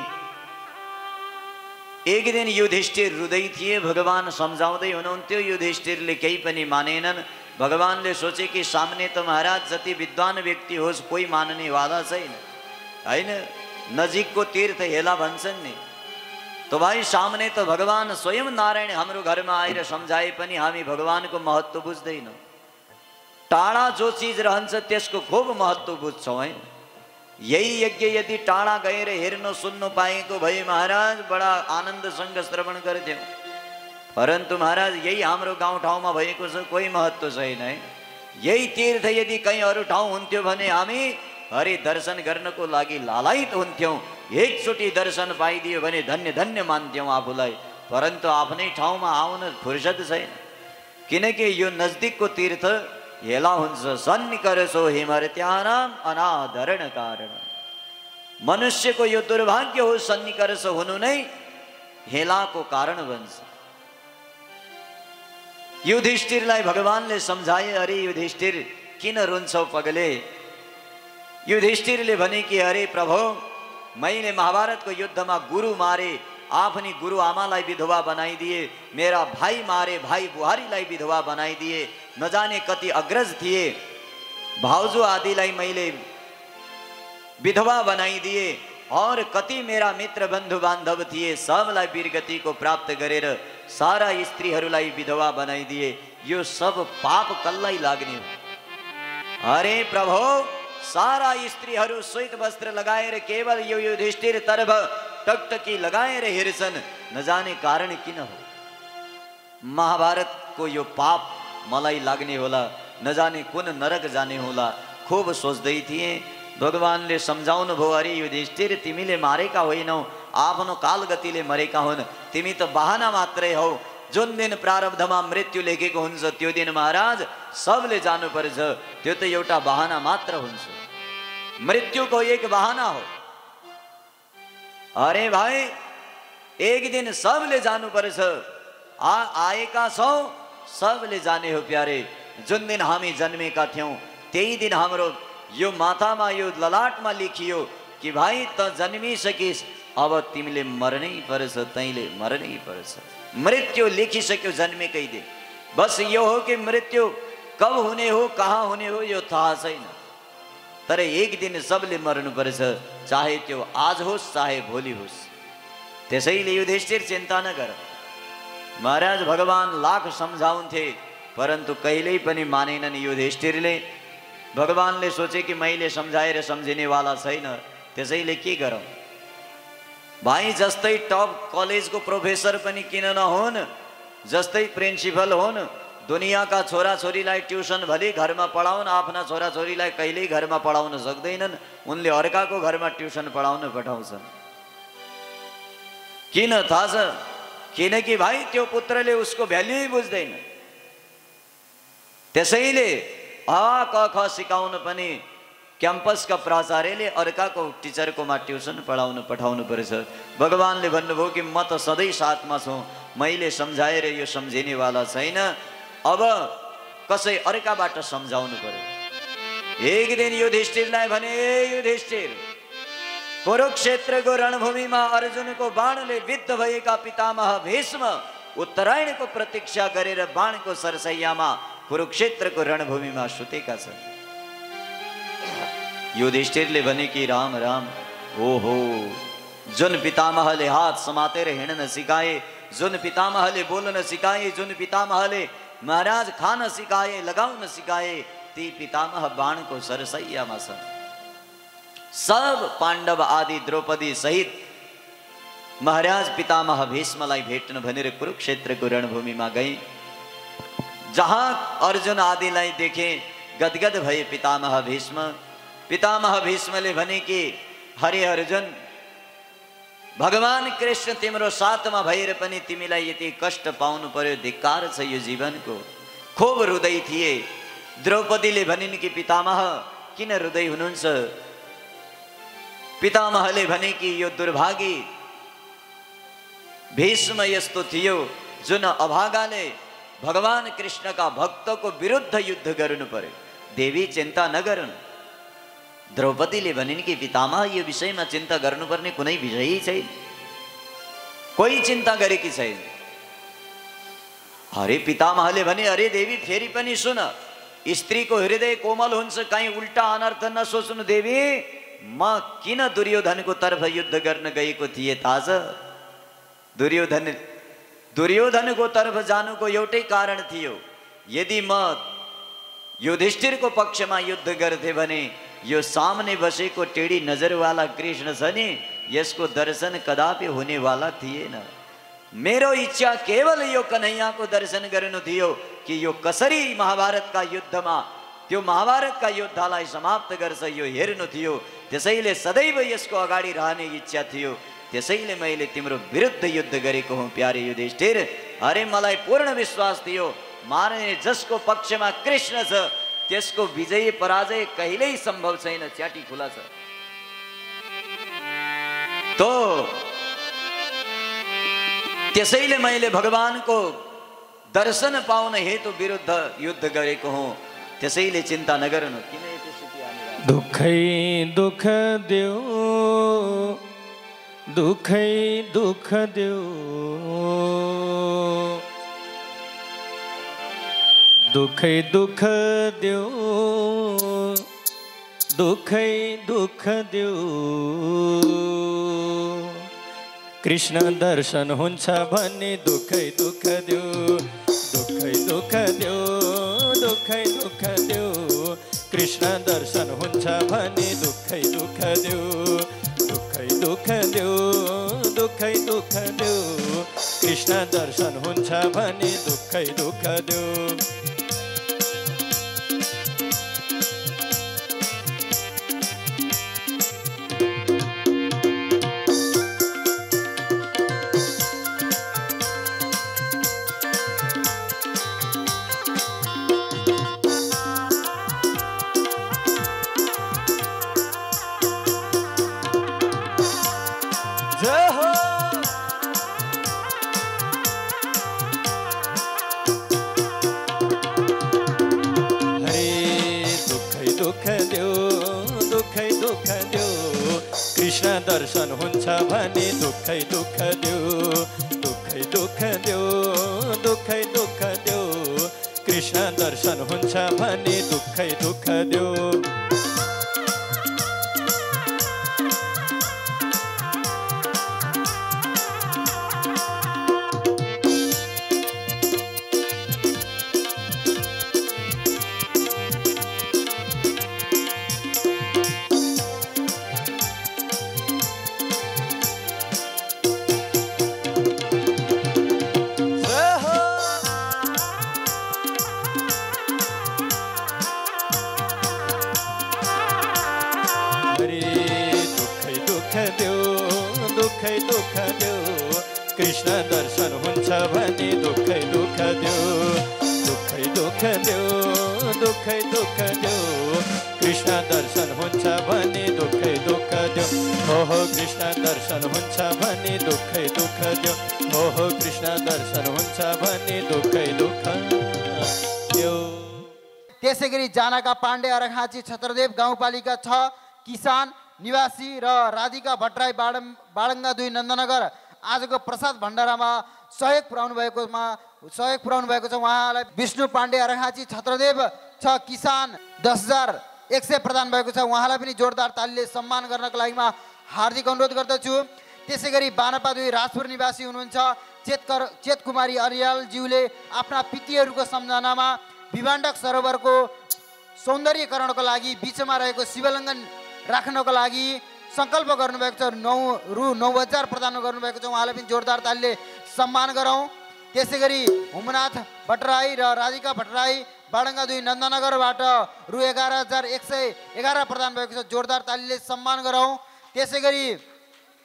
एक दिन युधिष्ठिर रुँदै थिए। भगवान सम्झाउँदै हुनुहुन्थ्यो, युधिष्ठिरले केही पनि मानेनन्। भगवानले सोचे कि सामने त महाराज जति विद्वान व्यक्ति होस् कोही मान्नेवाला छैन, हैन? नजिकको तीर्थ हेला भन्छन् नि। तो भाइ सामने त भगवान स्वयं नारायण हाम्रो घरमा आएर सम्झाए पनि हामी भगवानको महत्त्व बुझ्दैनौँ। टाढा जो चिज रहन्छ त्यसको खूब महत्त्व बुझ्छौँ, है? यही यज्ञ यदि टाढा गएर हेर्न सुन्न पाएको भए महाराज बडा आनन्दसँग श्रवण गर्थ्यौँ। परन्तु महाराज यही हाम्रो गाउँठाउँमा भएको छ, कोही महत्त्व छैन, है? यही तीर्थ यदि कहीँ अरू ठाउँ हुन्थ्यो भने हामी हरि दर्शन गर्नको लागि लालायित हुन्थ्यौँ। एकचोटि दर्शन पाइदियो भने धन्य धन्य मान्थ्यौँ आफूलाई। परन्तु आफ्नै ठाउँमा आउन फुर्सद छैन, किनकि यो नजदिकको तीर्थ हेला हुन्छ। सन्निकर्षो हिमर्त्यानाम अनादरण कारण। मनुष्यको यो दुर्भाग्य हो, सन्निकर्ष हुनु नै हेलाको कारण बन्छ। युधिष्ठिरलाई भगवानले सम्झाए, अरे युधिष्ठिर किन रुन्छौ पगले? युधिष्ठिरले भने कि अरे प्रभु, मैले महाभारतको युद्धमा गुरु मारे, आफ्नी गुरु आमालाई विधवा बनाइदिए, मेरा भाइ मारे, भाइ बुहारीलाई विधवा बनाइदिए, नजाने कति अग्रज थिए, भाउजू आदिलाई मैले विधवा बनाइदिए, और कति मेरा मित्र बन्धु बान्धव थिए, सबलाई वीरगति को प्राप्त गरेर सारा स्त्रीहरूलाई विधवा बनाइदिए। यो सब पाप कसलाई लाग्ने हो? अरे प्रभु, सारा स्त्रीहरू श्वेत वस्त्र लगाएर केवल यो युधिष्ठिर तर्फ टकटकी लगाएर हेर्छन्। नजाने कारण किन हो? महाभारतको यो पाप मलाई लाग्ने होला, नजाने कुन नरक जाने होला, खूब सोच्दै थिए। भगवानले सम्झाउनु भयो, अरे युधिष्ठिर तिमीले मारेका होइनौ, आफ्नो कालगतिले मरेका हुन्, तिमी त बहाना मात्रै हौ। जुन दिन प्रारब्धमा मृत्यु लेखेको हुन्छ त्यो दिन महाराज सबले जानुपर्छ, त्यो त एउटा बहाना मात्र हुन्छ, मृत्युको एक बहाना हो। अरे भाइ एक दिन सबले जानुपर्छ, आएका छौँ सबले जाने हो प्यारे। जुन दिन हामी जन्मेका थियौँ त्यही दिन हाम्रो यो माथामा यो ललाटमा लेखियो कि भाइ त जन्मिसकिस्, अब तिमीले मर्नै पर्छ, तैँले मर्नै पर्छ। मृत्यु लेखिसक्यो जन्मेकै दिन। बस यो हो कि मृत्यु कब हुने हो, कहाँ हुने हो यो थाहा छैन, तर एक दिन सबले मर्नुपर्छ, चाहे त्यो आज होस् चाहे भोलि होस्। त्यसैले युधिष्ठिर चिन्ता नगर। महाराज भगवान लाख सम्झाउँथे परन्तु कहिल्यै पनि मानेनन् युधिष्ठिरले। भगवानले सोचे कि मैले सम्झाएर सम्झिनेवाला छैन, त्यसैले के गरौँ? भाइ जस्तै टप कलेजको प्रोफेसर पनि किन नहुन्, जस्तै प्रिन्सिपल हुन्, दुनियाँका छोराछोरीलाई ट्युसन भली घरमा पढाउन, आफ्ना छोराछोरीलाई कहिल्यै घरमा पढाउन सक्दैनन्, उनले अर्काको घरमा ट्युसन पढाउन पठाउँछन्। किन थाहा छ? किनकि भाइ त्यो पुत्रले उसको भ्याल्युै बुझ्दैन। त्यसैले आ क ख सिकाउन पनि क्याम्पसका प्राचार्यले अर्काको टिचरकोमा ट्युसन पढाउन पठाउनु पर्छ। भगवानले भन्नुभयो कि म त सधैँ साथमा छु, मैले सम्झाएर यो सम्झिनेवाला छैन, अब कसै अर्काबाट सम्झाउनु पर्यो। एक दिन युधिष्ठिरलाई भने, युधिष्ठिर कुरुक्षेत्रको रणभूमिमा अर्जुनको बाणले विद्ध भएका पितामह भीष्म उत्तरायणको प्रतीक्षा गरेर बाणको सरसैयामा कुरुक्षेत्रको रणभूमिमा सुतेका छन्। युधिष्ठिरले भने कि राम राम, ओहो, जुन पितामहले हात समातेर हिँड्न सिकाए, जुन पितामहले बोल्न सिकाए, जुन पितामहले महाराज खान सिकाए, लगाउन सिकाए, ती पितामह बाणको सरसैयामा छन्। सब पाण्डव आदि द्रौपदी सहित महाराज पितामह भीष्मलाई भेट्न भनेर कुरुक्षेत्रको रणभूमिमा गए। जहाँ अर्जुन आदिलाई देखे गदगद भए पितामह भीष्म। पितामह भीष्मले भने कि हरे अर्जुन, भगवान कृष्ण तिम्रो साथमा भएर पनि तिमीलाई यति कष्ट पाउनु पर्यो, धिक्कार छ यो जीवनको। खूब रुदै थिए। द्रौपदीले भनिन् कि पितामह किन रुदै हुनुहुन्छ? पितामहले भने कि यो दुर्भागी भीष्म यस्तो थियो जुन अभागाले भगवान कृष्णका भक्तको विरुद्ध युद्ध गर्नु पर्यो। देवी चिन्ता नगर्नु। द्रौपदीले भनिन् कि पितामह यो विषयमा चिन्ता गर्नुपर्ने कुनै विषय छैन, कोही चिन्ता गरेकी छैन। अरे पितामहले भने, अरे देवी फेरि पनि सुन, स्त्रीको हृदय कोमल हुन्छ, कहीँ उल्टा अनर्थ नसोच्नु देवी। म किन दुर्योधनको तर्फ युद्ध गर्न गएको थिएँ थाहा छ? दुर्योधनको तर्फ जानुको एउटै कारण थियो, यदि म युधिष्ठिरको पक्षमा युद्ध गर्थे भने यो सामने बसेको टेढी नजरवाला कृष्ण छ नि, यसको दर्शन कदापि हुनेवाला थिएन। मेरो इच्छा केवल यो कन्हैयाको दर्शन गर्नु थियो कि यो कसरी महाभारतका युद्धमा त्यो महाभारतका योद्धालाई समाप्त गर्छ यो हेर्नु थियो। त्यसैले सदैव यसको अगाडि रहने इच्छा थियो। त्यसैले मैले तिम्रो विरुद्ध युद्ध गरेको हुँ प्यारे युधिष्ठिर। अरे मलाई पूर्ण विश्वास थियो मार्ने जसको पक्षमा कृष्ण छ त्यसको विजय पराजय कहिल्यै सम्भव छैन, च्याटी खुला छ। तो त्यसैले मैले भगवानको दर्शन पाउन हेतु विरुद्ध युद्ध गरेको हुँ। त्यसैले चिन्ता नगर्नु। किन दुखै दुख देऊ, दुखै दुख देऊ, दुखै दुख देऊ, दुखै दुख देऊ। कृष्ण दर्शन हुन्छ भन्ने दुखै दुख देऊ, दुखै दुख देऊ, दुखै दुख देऊ। कृष्ण दर्शन हुन्छ भने दुःखै दुःख देऊ, दुःखै दुःख देऊ, दुःखै दुःख देऊ। कृष्ण दर्शन हुन्छ भने दुःखै दुःख देऊ। कृष्ण दर्शन हुन्छ भने दुःखै दुःख देऊ, दुःखै दुःख देऊ, दुःखै दुःख देऊ। कृष्ण दर्शन हुन्छ भने दुःखै दुःख देऊ। कृष्ण दर्शन हुन्छ भने दुःखै दुःख देऊ, दुःखै दुःख देऊ, दुःखै दुःख देऊ। कृष्ण दर्शन हुन्छ भने दुःखै दुःख देऊ। हो कृष्ण दर्शन हुन्छ भने दुःखै दुःख देऊ। हो कृष्ण दर्शन हुन्छ भने दुःखै दुःख देऊ। त्यसैगरी जानाका पाण्डे अर्घाँची छत्रदेव गाउँपालिका 6 किसान निवासी र राधिका भट्टराई बाडङ्गा 2 नन्दनगर आजको प्रसाद भण्डारामा सहयोग पुर्याउनु भएको छ। उहाँलाई विष्णु पाण्डे अर्घाँची छत्रदेव 6 किसान 10,100 प्रदान भएको छ। उहाँलाई पनि जोरदार तालीले सम्मान गर्नको लागि म हार्दिक अनुरोध गर्दछु। त्यसैगरी बानपा 2 राजपुर निवासी हुनुहुन्छ चेत कुमारी अर्यालज्यूले आफ्ना पितृहरूको सम्झनामा विभाण्डक सरोवरको सौन्दर्यकरणको लागि बीचमा रहेको शिवलिङ्ग राख्नको लागि संकल्प गर्नुभएको छ। रु 9,000 प्रदान गर्नुभएको छ। उहाँलाई पनि जोरदार तालीले सम्मान गरौँ। त्यसैगरी हुमनाथ भट्टराई र राधिका भट्टराई बाडङ्गा 2 नन्दनगरबाट रु 11,111 प्रदान भएको छ। जोरदार तालीले सम्मान गरौँ। त्यसैगरी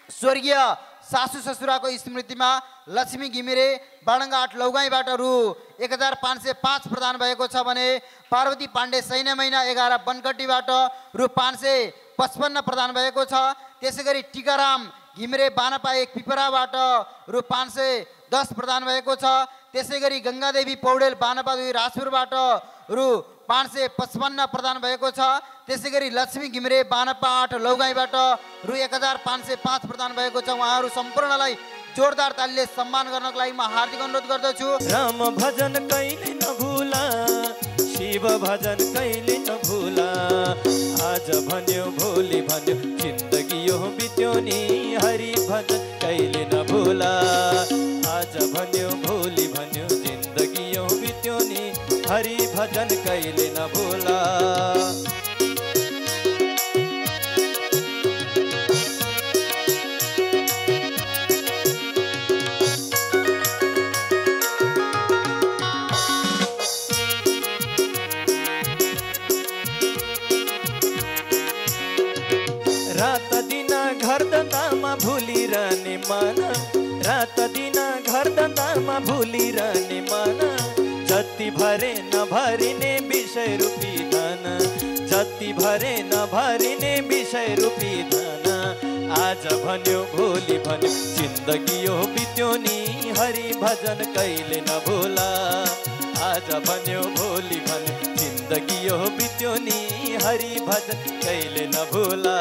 स्वर्गीय सासु ससुराको स्मृतिमा लक्ष्मी घिमिरे बाडङ्गा 8 लौगाईबाट रु 1,505 प्रदान भएको छ भने पार्वती पाण्डे सैन्य महिना 11 बनकटीबाट रु 555 प्रदान भएको छ। त्यसैगरी टिकाराम घिमिरे बानपा 1 पिपराबाट रु 510 प्रदान भएको छ। त्यसैगरी गङ्गादेवी पौडेल बानपा 2 राजपुरबाट रु 555 प्रदान भएको छ। त्यसैगरी लक्ष्मी घिमिरे बानपा 8 लौगाईबाट रु 1,505 प्रदान भएको छ। उहाँहरू सम्पूर्णलाई जोरदार तालीले सम्मान गर्नको लागि म हार्दिक अनुरोध गर्दछु। राम भजन कहिले नभुला, शिव भजन कहिले नभुला। आज भन्यो भोलि भन्यो जिन्दगी यो बित्यो नि, हरि भजन कहिले नभुला। आज भन्यो भोलि भन्यो जिन्दगी यो बित्यो नि, हरि भजन कहिले नभुला। रात दिन घर धन्दामा भुलिरहने मन, रात दिन घर धन्दामा भुलिरहने मन। जति भरे नभरिने विषय रूपी धन, जति भरे नभरिने विषय रूपी धन। आज भन्यो भोलि भन्यो जिन्दगी यो बित्यो नि, हरि भजन कहिले नभुला। आज भन्यो भोलि भन्यो जिन्दगी यो बित्यो नि, हरि भजन कहिले नभुला।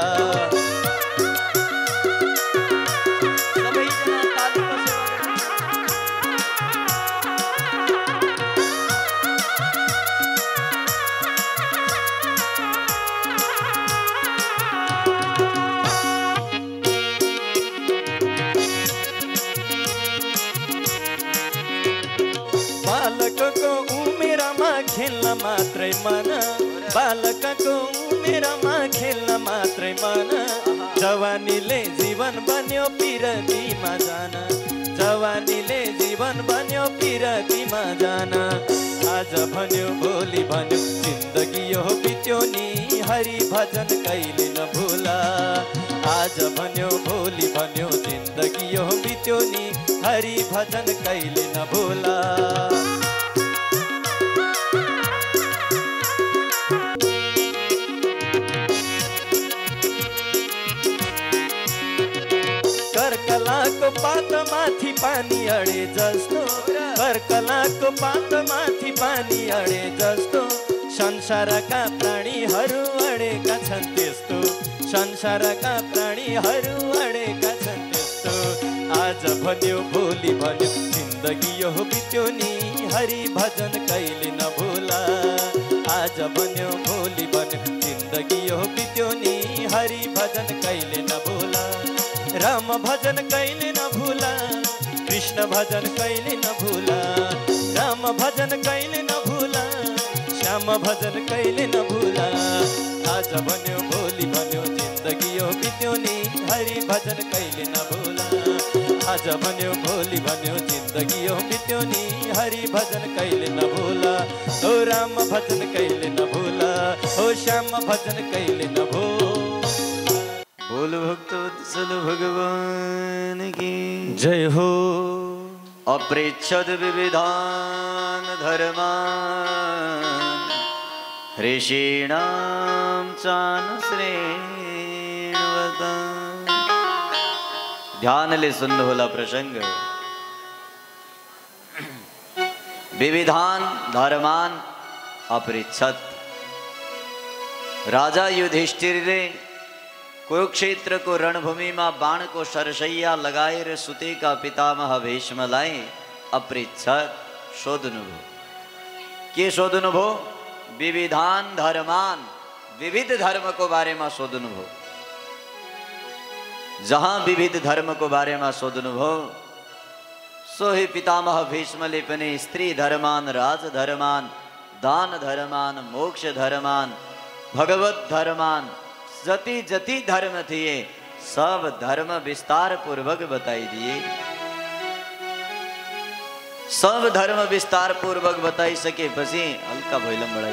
बालकको उमेरमा खेल्न मात्रै मन, बालकको उमेरमा खेल्न मात्रै मन, जवानीले जीवन बन्यो पिरतीमा जान, जवानीले जीवन बन्यो पिरतीमा जान। आज भन्यो भोलि भन्यो जिन्दगी यो बित्यो नि, हरि भजन कहिले नभुला। आज भन्यो भोलि भन्यो जिन्दगी यो बित्यो नि, हरि भजन कहिले नभुला। करकलाको पात माथि पानी अडे जस्तो, करकलाको पात माथि पानी अडे जस्तो, संसारका प्राणीहरू अडेका छन् त्यस्तो, संसारका प्राणीहरू अडेका छन् त्यस्तो। आज भन्यो भोलि भन्यो जिन्दगी यो बित्यो नि, हरि भजन कहिले नभुला। आज भन्यो भोलि भन्यो जिन्दगी यो बित्यो नि, हरि भजन कहिले नभुला। राम भजन कहिले नभुला, कृष्ण भजन कहिले नभुला, राम भजन कहिले नभुला, श्याम भजन कहिले नभुला। आज भन्यो भोलि भन्यो जिन्दगी यो बित्यो नि, हरि भजन कहिले नभुला। आज भन्यो भोलि भन्यो जिन्दगी यो बित्यो नि, हरि भजन कहिले नभुला। ओ राम भजन कहिले नभुला, ओ श्याम भजन कहिले नभुला। बोल भक्तवत्सल भगवान की जय हो। अपृच्छद विविधान धर्मान, ऋषीणां चान श्रेणवता। ध्यान ले सुन होला प्रसंग। विविधान धर्मान अपृच्छद। राजा युधिष्ठिर ने कुरुक्षेत्र को रणभूमि में बाण को सरसैया लगाएर सुतेका पितामह भीष्मलाई अपृच्छद सोध्नुभयो। के सोध्नुभयो? विविधान धर्मान, विविध धर्म को बारे में सोध्नुभयो। जहाँ विविध धर्म को बारे में सोध्नुभयो, सोही पितामह भीष्मले पनि स्त्री धर्मान, राज धर्मान, दान धर्मान, मोक्ष धर्मान, भगवत धर्मान, जति जति धर्म थिए सब धर्म विस्तार पूर्वक बताई दिए। सब धर्म विस्तार पूर्वक बताई सके पछि हल्का भोइलम बढाई,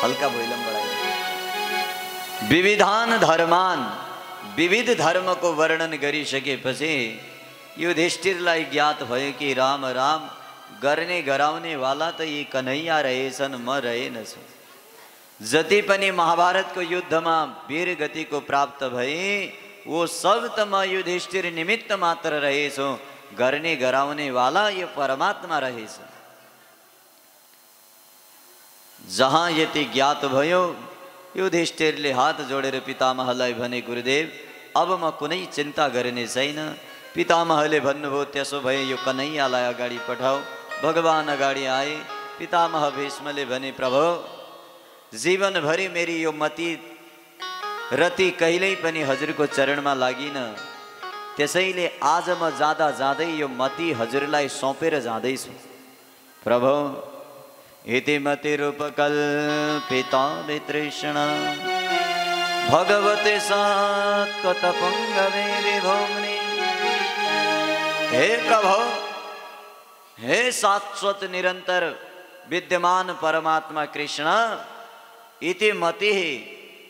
हल्का भोइलम बढाई। विविधान धर्मान, विविध धर्म को वर्णन गरिसकेपछि युधिष्ठिरलाई ज्ञात भयो कि राम राम गर्ने गराउने वाला त यी कन्हैया रहेछन्, म रहेनछु। जति पनि महाभारत को युद्ध में वीर गति को प्राप्त भए वो सब त म युधिष्ठिर निमित्त मात्र रहेछु, गर्ने गराउने वाला यो परमात्मा रहेछ। जहाँ यति ज्ञात भयो युधिष्ठिरले हात जोडेर पितामहलाई भने, गुरुदेव अब म कुनै चिन्ता गर्ने छैन। पितामहले भन्नुभयो त्यसो भए यो कन्हैयालाई अगाडि पठाऊ। भगवान अगाडि आए। पितामह भीष्मले भने, प्रभु जीवनभरि मेरी यो मति रति कहिल्यै पनि हजुरको चरणमा लागिन, त्यसैले आज म जाँदा जाँदै यो मति हजुरलाई सौंपेर जाँदैछु। प्रभु इति मतिरूपकल्पिता वितृष्णा भगवते सत्त्वतपङ्गवे विभौम्नि। हे प्रभु, हे शाश्वत निरंतर विद्यमान परमात्मा कृष्ण, इति मति,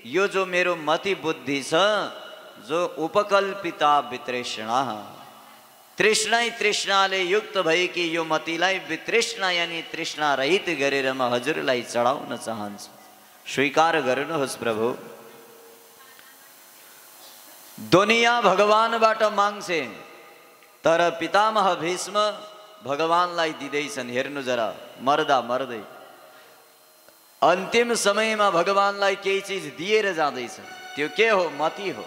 यो जो मेरो मति बुद्धि छ, जो उपकल्पिता वितृष्णा, तृष्णा तृष्णाले युक्त भई कि यो मतिलाई वितृष्णा यानी तृष्णा रहित गरेर म हजुरलाई चढाउन चाहन्छु। स्वीकार गर्नुहोस् प्रभु। दुनिया भगवानबाट माग्छे तर पितामह भीष्म भगवानलाई दिँदैछन्। हेर्नु जरा, मर्दा मर्दै अन्तिम समयमा भगवानलाई केही चीज दिएर जाँदैछन्। त्यो के हो? मति हो।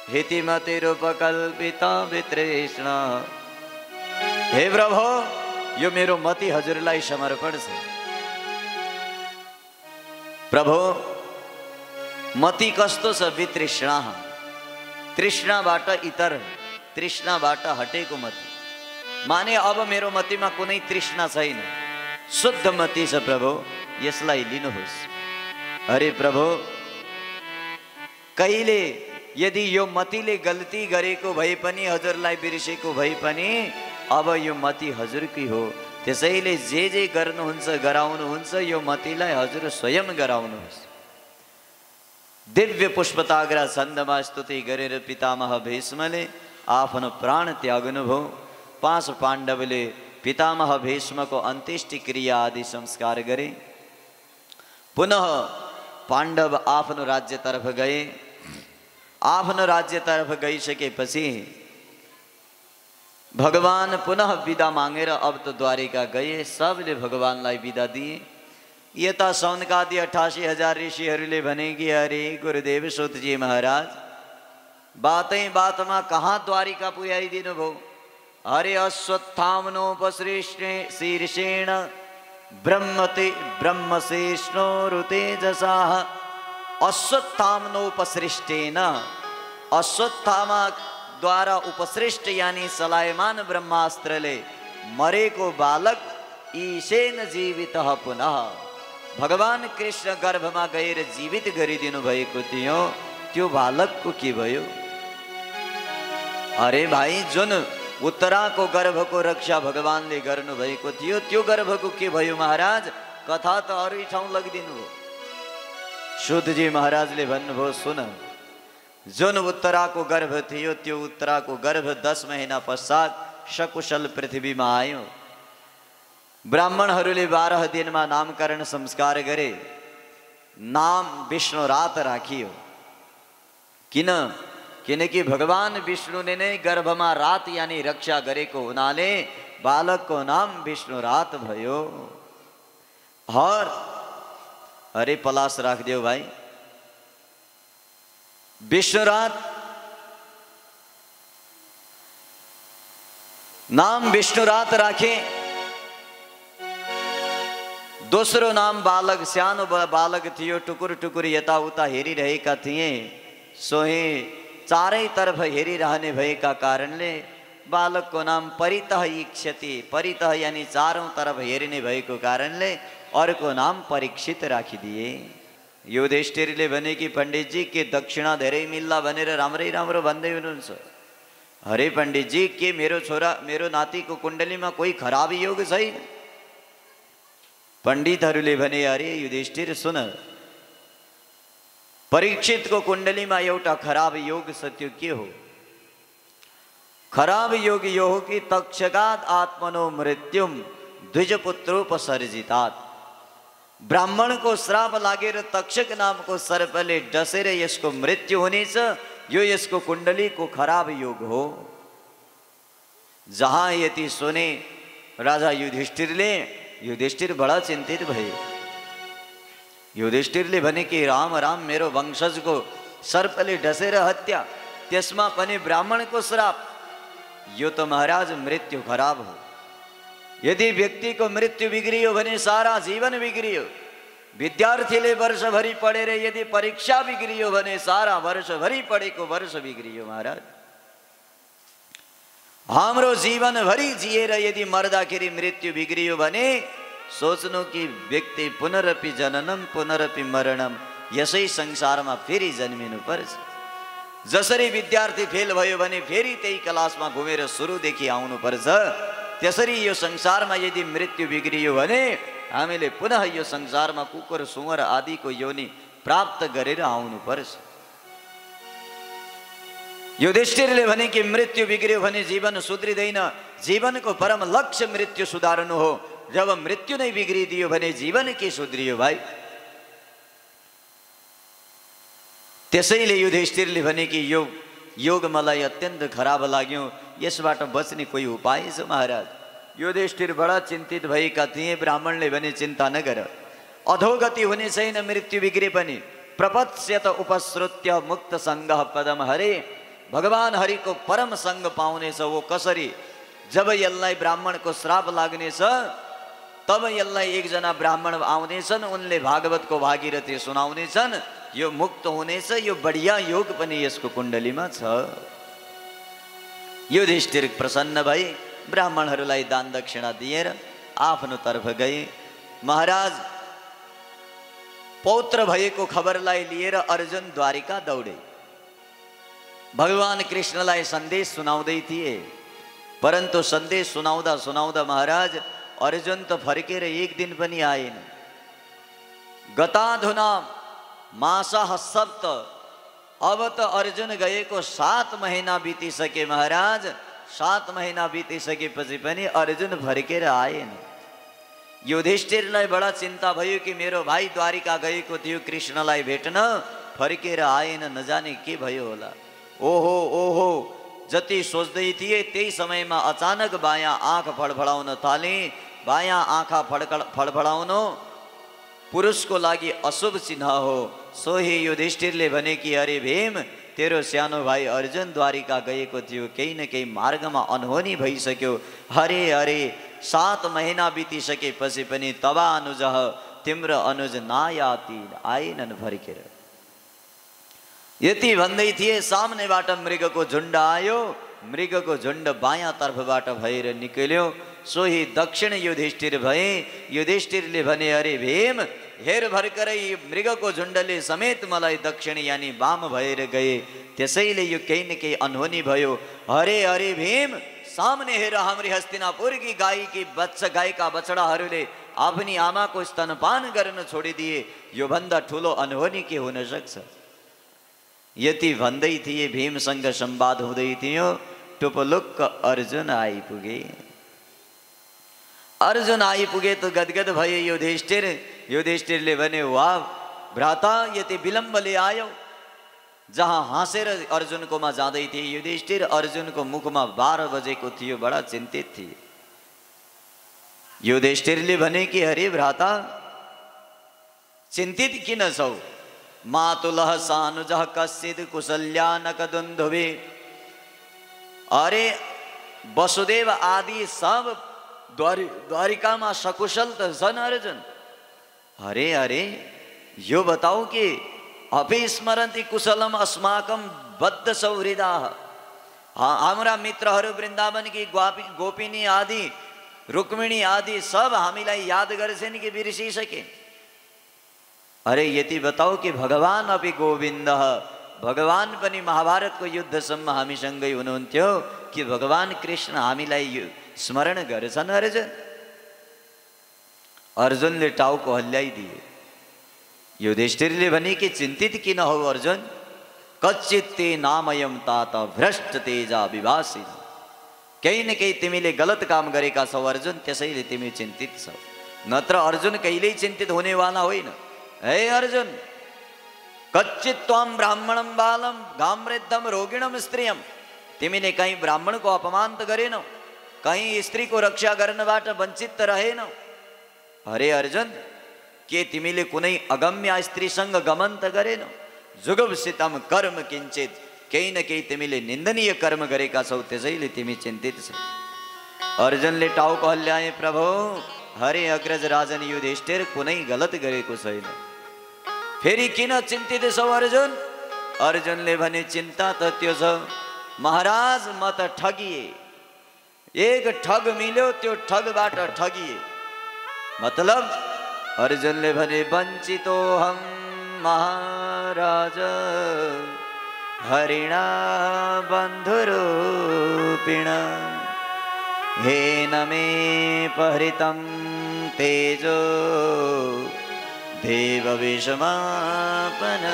हेति मतिरूपकल्पिता वितृष्णा। हे प्रभु, यो मेरो मति हजुरलाई समर्पण छ। प्रभु मति कस्तो छ? वितृष्णा, तृष्णाबाट इतर, तृष्णाबाट हटेको मति। माने अब मेरो मतिमा कुनै तृष्णा छैन। शुद्ध मती छ प्रभु, यसलाई लिनुहोस्। अरे प्रभु, कहिले यदि यो मतीले गल्ती गरेको भए पनि, हजुरलाई बिर्सेको भए पनि, अब यो मती हजुरकै हो। त्यसैले जे गर्नुहुन्छ गराउनुहुन्छ, यो मतीलाई हजुर स्वयं गराउनुहोस्। दिव्य पुष्पताग्रा छन्दमा स्तुति गरेर पितामह भीष्मले आफ्नो प्राण त्याग्नुभयो। 5 पाण्डवले पितामह भीष्मको अन्त्येष्टि क्रिया आदि संस्कार गरे। पुनः पाण्डव आफ्नो राज्यतर्फ गए। आफ्नो राज्यतर्फ गइसकेपछि भगवान पुनः विदा मागेर अब त द्वारिका गए। सबले भगवानलाई विदा दिए। यता सौनकादि 88,000 ऋषिहरूले भने कि अरे गुरुदेव सुतजी महाराज, बातै बातमा कहाँ द्वारिका पुर्याइदिनु भयो? अरे अश्वत्थामनोपसृष्टे शीर्षेण ब्रह्मशेष्णोरुतेजसा। अश्वत्थामनोपसृष्टेन, अश्वत्थामा द्वारा उपसृष्ट यानी सलायमान ब्रह्मास्त्रले मरेको बालक ईशेन जीवित पुनः भगवान कृष्ण गर्भमा गएर जीवित गरिदिनु भएको थियो। त्यो बालकको के भयो? अरे भाइ, जुन उत्तराको गर्भको रक्षा भगवानले गर्नुभएको थियो, त्यो गर्भको के भयो महाराज? कथा त अरू ठाउँ लगिदिनु भयो। शुद्धजी महाराजले भन्नुभयो, सुन, जुन उत्तराको गर्भ थियो, त्यो उत्तराको गर्भ 10 महिना पश्चात सकुशल पृथ्वीमा आयो। ब्राह्मणहरूले 12 दिनमा नामकरण संस्कार गरे। नाम विष्णु रात राखियो। किनकि भगवान विष्णुले नै गर्भमा रात यानी रक्षा गरेको हुनाले बालकको नाम विष्णु रात भयो। अरे पलास राखिदियो भाइ। विष्णुरात नाम विष्णुरात राखे। दोस्रो नाम बालक, सानो बालक थियो, टुकुर टुकुर यताउता हेरिरहेका थिए। सोहे चारैतर्फ हेरिरहने भएका कारणले बालकको नाम परितः इक्षति, परितः यानी चारौं तरफ हेरिने भएको कारणले अर्को नाम परीक्षित राखिदिए। युधिष्ठिरले भने कि पण्डितजी के दक्षिणा धेरै मिल्ला भनेर राम्रै राम्रो भन्दै हुनुहुन्छ। अरे पण्डितजी, के मेरो छोरा मेरो नातिको कुण्डलीमा कोही खराब योग छैन? पण्डितहरूले भने, अरे युधिष्ठिर सुन, परीक्षितको कुण्डलीमा एउटा खराब योग छ। त्यो के हो? खराब योग यो हो कि तक्षकात आत्मनो मृत्युम द्विजपुत्रोपसर्जितात। ब्राह्मणको श्राप लागेर तक्षक नामको सर्पले डसेर यसको मृत्यु हुनेछ। यो यसको कुण्डलीको खराब योग हो। जहाँ यति सुने राजा युधिष्ठिर बडा चिन्तित भयो। युधिष्ठिरले भने कि राम राम, मेरो वंशजको सर्पले डसेर हत्या, त्यसमा पनि ब्राह्मणको श्राप, यो त महाराज मृत्यु खराब हो। यदि व्यक्तिको मृत्यु बिग्रियो भने सारा जीवन बिग्रियो। विद्यार्थीले वर्षभरि पढेर यदि परीक्षा बिग्रियो भने सारा वर्षभरि पढेको वर्ष बिग्रियो महाराज। हाम्रो जीवनभरि जिएर यदि मर्दाखेरि मृत्यु बिग्रियो भने सोच्नु कि व्यक्ति पुनरपि जननम पुनरपि मरणम, यसै संसारमा फेरि जन्मिनु पर्छ। जसरी विद्यार्थी फेल भयो भने फेरि त्यही क्लासमा घुमेर सुरुदेखि आउनुपर्छ, त्यसरी यो संसारमा यदि मृत्यु बिग्रियो भने हामीले पुनः यो संसारमा कुकुर सुँगर आदिको योनि प्राप्त गरेर आउनुपर्छ। युधिष्ठिरले भने कि मृत्यु बिग्रियो भने जीवन सुध्रिँदैन। जीवनको परम लक्ष्य मृत्यु सुधार्नु हो। जब मृत्यु नै बिग्रिदियो भने जीवन के सुध्रियो भाइ? त्यसैले युधिष्ठिरले भने कि यो योग मलाई अत्यन्त खराब लाग्यो, यसबाट बच्ने कोही उपाय छ महाराज? युधिष्ठिर बडा चिन्तित भएका थिए। ब्राह्मणले भने चिन्ता नगर, अधोगति हुने छैन मृत्यु बिग्रे पनि। प्रपत्स्यत उपश्रुत्य मुक्त सङ्गः पदम हरे। भगवान हरिको परम सङ्ग पाउनेछ। वो कसरी? जब यसलाई ब्राह्मणको श्राप लाग्नेछ तब यसलाई एकजना ब्राह्मण आउनेछन्, उनले भागवतको भागीरथी सुनाउनेछन्, यो मुक्त हुनेछ। यो बढिया योग पनि यसको कुण्डलीमा छ। युधिष्ठिर प्रसन्न भई ब्राह्मणहरूलाई दान दक्षिणा दिएर आफ्नो तर्फ गए। महाराज पौत्र भएको खबरलाई लिएर अर्जुन द्वारिका दौडे। भगवान कृष्णलाई सन्देश सुनाउँदै थिए, परन्तु सन्देश सुनाउँदा सुनाउँदा महाराज अर्जुन त फर्केर एक दिन पनि आएन। गताधुना मासः सप्त, अब त अर्जुन गएको 7 महिना बितिसके महाराज। 7 महिना बितिसकेपछि पनि अर्जुन फर्केर आएन। युधिष्ठिरलाई बडा चिन्ता भयो कि मेरो भाइ द्वारिका गएको थियो कृष्णलाई भेट्न, फर्केर आएन, नजाने के भयो होला। ओहो ओहो जति सोच्दै थिए त्यही समयमा अचानक बायाँ आँख फडफडाउन थाले। बायाँ आँखा फडफडाउनु पुरुषको लागि अशुभ चिन्ह हो। सोही युधिष्ठिरले भने कि अरे भीम, तेरो सानो भाइ अर्जुन द्वारिका गएको थियो, केही न केही मार्गमा अनहोनी भइसक्यो। हरे हरे 7 महिना बितिसकेपछि पनि तबा अनुज तिम्रो अनुज नायाति, आएनन् फर्केर। यति भन्दै थिए सामनेबाट मृगको झुण्ड आयो। मृगको झुण्ड बायाँ तर्फबाट भएर निक्ल्यो। सोही दक्षिण युधिष्ठिर भए। युधिष्ठिरले भने अरे भीम, हेर भर्खरै मृगको झुण्डले समेत मलाई दक्षिण यानी वाम भएर गए, त्यसैले यो केही न केही अनहोनी भयो। हरे हरे भीम, सामने हेर हाम्री हस्तिनापुरकी गाईका बछडाहरूले आफ्नी आमाको स्तनपान गर्न छोडिदिए, योभन्दा ठुलो अनहोनी के हुन सक्छ। यति भन्दै थिए भीमसँग संवाद हुँदै थियो। टुपलुक्क अर्जुन आइपुगे। अर्जुन आइपुगे त गदगद भए युधिष्ठिर। युधिष्ठिरले भने वाह भ्राता, यति विलम्बले आयो। जहाँ हाँसेर अर्जुनकोमा जाँदै थिए युधिष्ठिर, अर्जुनको मुखमा 12 बजेको थियो, बडा चिन्तित थिए। युधिष्ठिरले भने कि हरे भ्राता, चिन्तित किन छौ? मातुलः सानुजः कश्चित् कुशल्या न कदुन्धुवे। अरे वसुदेव आदि सब द्वारिकामा सकुशल त छन् अर्जुन। अरे अरे यो बताऊ कि अपि स्मरन्ति कुशलम अस्माकं बद्ध सौहृदाः। हाम्रा मित्रहरू वृन्दावनकी गोपिनी आदि रुक्मिणी आदि सब हामीलाई याद गर्छन् कि बिर्सिसके? अरे यति बताऊ कि भगवान अपि गोविन्द, भगवान पनि महाभारतको युद्धसम्म हामीसँगै हुनुहुन्थ्यो कि भगवान कृष्ण हामीलाई स्मरण गर्छन् अर्जुन? अर्जुनले टाउको हल्लाइदिए। युधिष्ठिरले भने कि चिन्तित किन हौ अर्जुन? कच्चित्ते नामयम तात भ्रष्ट तेजा विभासी। केही न केही तिमीले गलत काम गरेका छौ अर्जुन, त्यसैले तिमी चिन्तित छौ, नत्र अर्जुन कहिल्यै चिन्तित हुनेवाला होइन। हे अर्जुन, कच्चित त्वाम ब्राह्मणम बालम गामृद्धम रोगिणम स्त्रियम। तिमीले कहीँ ब्राह्मणको अपमान त गरेनौ, कहीँ स्त्रीको रक्षा गर्नबाट वञ्चित त रहेनौ। अरे अर्जुन, के तिमीले कुनै अगम्य स्त्रीसँग गमन त गरेनौ? जुगुप्सितम कर्म किञ्चित, केही न केही तिमीले निन्दनीय कर्म गरेका छौ, त्यसैले तिमी चिन्तित छौ। अर्जुनले टाउको हल्लाए, प्रभु हरे अग्रज राजन युधिष्ठिर कुनै गलत गरेको छैन, फेरि किन चिन्तित छौ अर्जुन? अर्जुनले भने चिन्ता त त्यो छ महाराज, म त ठगिए। एक ठग मिल्यो, त्यो ठगबाट ठगिए। मतलब अर्जुनले भने वञ्चितो हम महाराज हरिणा बन्धुरूपिण हेन मे परितं तेजो देव विषमापन।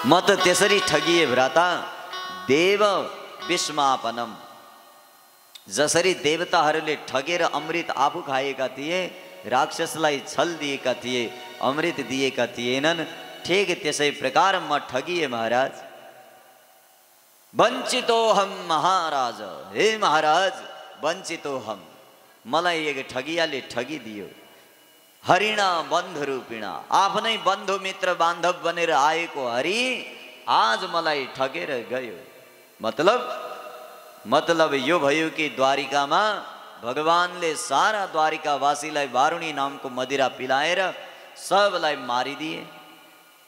म त त्यसरी ठगिए भ्राता, देव विषमापनम। जसरी देवताहरूले ठगेर अमृत आफू खाएका थिए, राक्षसलाई छल दिएका थिए, अमृत दिएका थिएनन्, ठिक त्यसै प्रकार म ठगिए महाराज। वञ्चितो हम महाराज, हे महाराज वञ्चितो हम, मलाई एक ठगियाले ठगिदियो। हरिणा बन्धु रूपिणा, आफ्नै बन्धु मित्र बान्धव बनेर आएको हरि आज मलाई ठगेर गयो। मतलब यो भयो कि द्वारिकामा भगवानले सारा द्वारिकावासीलाई वारुणी नामको मदिरा पिलाएर सबलाई मारिदिए।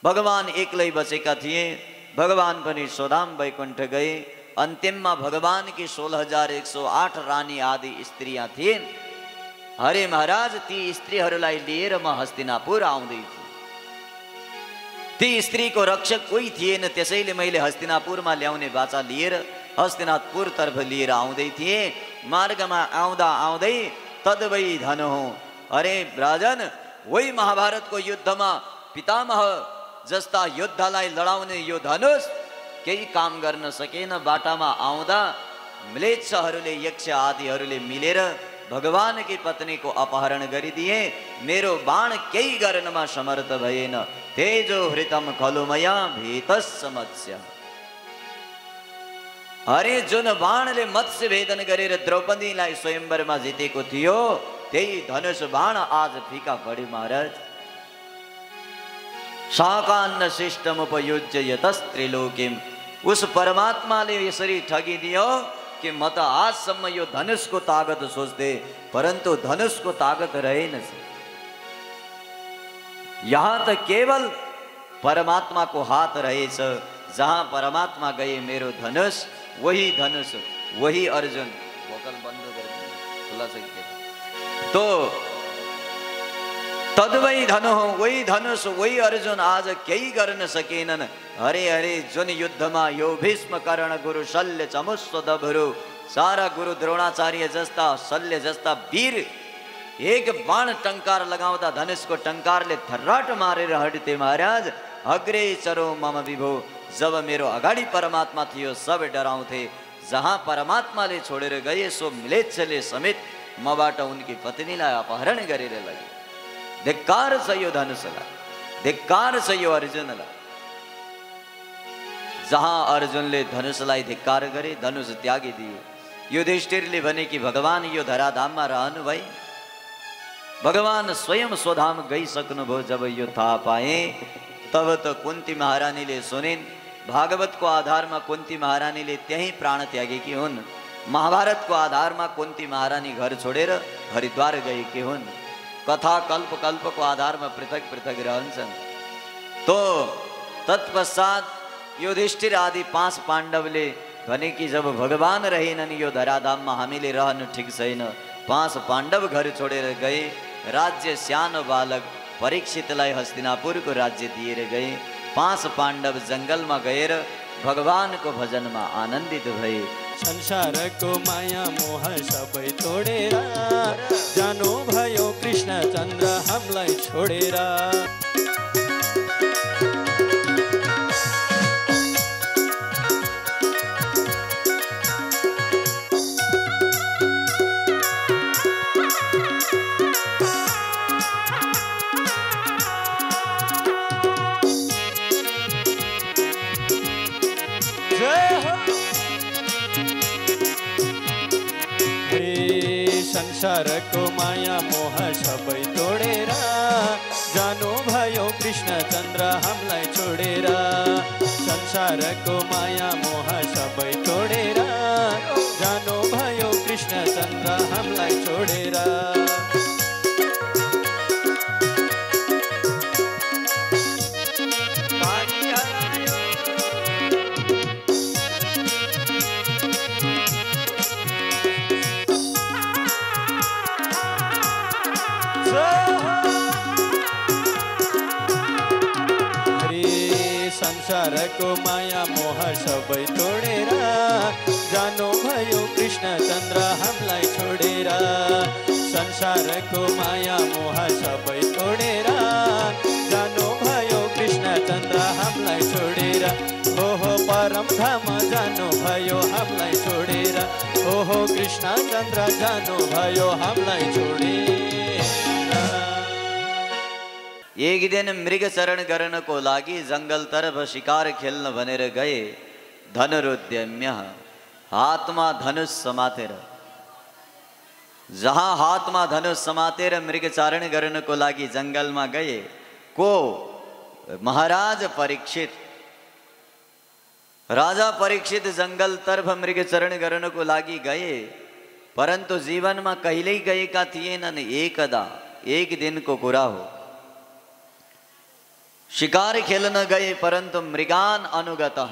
भगवान एक्लै बचेका थिए। भगवान पनि स्वधाम वैकुण्ठ गए। अन्तिममा भगवानकी 16,108 रानी आदि स्त्रीया थिइन्। हरे महाराज, ती स्त्रीहरूलाई लिएर म हस्तिनापुर आउँदै थिएँ। ती स्त्रीको रक्षक कोही थिएन, त्यसैले मैले हस्तिनापुरमा ल्याउने बाचा लिएर हस्तिनापुरतर्फ लिएर आउँदै थिएँ। मार्गमा आउँदा आउँदै तदवै धन हो, अरे राजन, वही महाभारतको युद्धमा पितामह जस्ता योद्धालाई लडाउने यो धनुष केही काम गर्न सकेन। बाटामा आउँदा म्लेच्छहरूले, यक्ष आदिहरूले मिलेर भगवानकी पत्नीको अपहरण गरिदिए। मेरो बाण केही गर्नमा समर्थ भएन। तेजो हृतम खलु मया भीतस्स मत्स्य। अरे जुन बाणले मत्स्य भेदन गरेर द्रौपदीलाई स्वयंवरमा जितेको थियो, त्यही धनुष बाण आज फिका पड्यो महाराज। शाकान्न शिष्टम उपयुज्य यतस्त्रिलोकीम। उस परमात्माले यसरी ठगिदियो कि म त आजसम्म यो धनुषको ताकत सोच्थे, परन्तु धनुषको ताकत रहेनछ। यहाँ त केवल परमात्माको हात रहेछ। जहाँ परमात्मा गए मेरो धनुष, वही धनुष, वही अर्जुन। भोकल बन्द कर तो तद्वै धनु हो, वही धनुष, वही अर्जुन आज केही गर्न सकेनन्। हरे हरे, जुन युद्धमा यो भीष्म कर्ण गुरु शल्य चमुस्वदभरु, सारा गुरु द्रोणाचार्य जस्ता, शल्य जस्ता वीर एक बाण टंकार लगाउँदा धनुषको टंकारले थर्राट मारेर हट्थे महाराज। अग्रे चरो मम विभो, जब मेरो अगाडि परमात्मा थियो सब डराउँथे। जहाँ परमात्माले छोडेर गए सो म्लेच्छले समेत मबाट उनकी पत्नीलाई अपहरण गरेर लगे। धिक्कार छ यो धनुषलाई, धिक्कार छ यो अर्जुनलाई। जहाँ अर्जुनले धनुषलाई धिक्कार गरे, धनुष त्यागिदियो। युधिष्ठिरले भने कि भगवान यो धराधाममा रहनु भई, भगवान स्वयं स्वधाम गइसक्नुभयो। जब यो थाहा पाए तब त कुन्ती महारानीले सुनिन्। भागवतको आधारमा कुन्ती महारानीले त्यही प्राण त्यागेकी हुन्। महाभारतको आधारमा कुन्ती महारानी घर छोडेर हरिद्वार गएकी हुन्। कथा कल्प कल्पको आधारमा पृथक पृथक रहन्छन्। तो तत्पश्चात युधिष्ठिर आदि 5 पाण्डवले भने कि जब भगवान रहेनन् यो धराधाममा हामीले रहनु ठिक छैन। 5 पाण्डव घर छोडेर गए। राज्य सानो बालक परीक्षितलाई हस्तिनापुरको राज्य दिएर गए। 5 पाण्डव जंगलमा गएर भगवानको भजनमा आनन्दित भए। संसारको माया मोह सबै तोडेर जानु भयो कृष्ण चन्द्र हामीलाई छोडेर। संसारको माया मोह सबै तोडेर जानु भयो कृष्ण चन्द्र हामीलाई छोडेर। संसारको माया मोह सबै तोडेर जानु भयो कृष्ण चन्द्र हामीलाई छोडेर। संसारको माया मोह सबै तोडेर जानु भयो कृष्ण चन्द्र हामीलाई छोडेर। संसारको माया मोह सबै तोडेर जानु भयो कृष्ण चन्द्र हामीलाई छोडेर। ओहो परम धाम जानु भयो हामीलाई छोडेर। ओहो कृष्ण चन्द्र जानु भयो हामीलाई छोडेर। एक दिन मृग चरण गर्नको लागि जंगल तरफ शिकार खेल्न भनेर गए। धनुरुद्यम्य, हातमा धनुष समातेर। जहाँ हातमा धनुष समातेर मृग चारण गर्नको लागि जंगलमा गए। को? महाराज परीक्षित। राजा परीक्षित जंगल तरफ मृग चरण गर्नको लागि गए, परन्तु जीवनमा कहिल्यै गएका थिएनन्। एकदा, एक दिनको कुरा हो। शिकार खेल्न गए, परन्तु मृगान अनुगतः,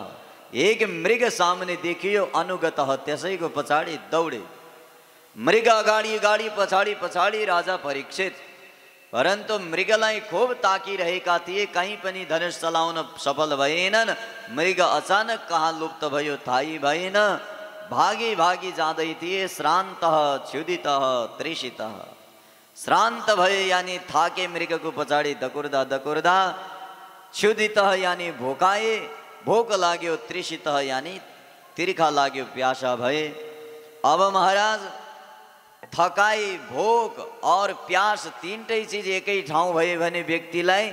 एक मृग सामने देखियो अनुगत त्यसैको पछाडि दौडे। मृग अगाडि अगाडि पछाडि पछाडि राजा परीक्षित, परन्तु मृगलाई खूब ताकिरहेका थिए, कहीँ पनि धनुष चलाउन सफल भएनन्। मृग अचानक कहाँ लुप्त भयो थाहै भएन। भागी भागी जाँदै थिए। श्रान्त क्षुदित तृषित। श्रान्त भए यानी थाके मृगको पछाडि दकुर्दा दकुर्दा, क्षुदित यानी भोकाए, भोक लाग्यो, तृषित यानी तिर्खा लाग्यो, प्यासा भए। अब महाराज थकाई, भोक और प्यास तीनटै चीज एकै ठाउँ भए भने व्यक्तिलाई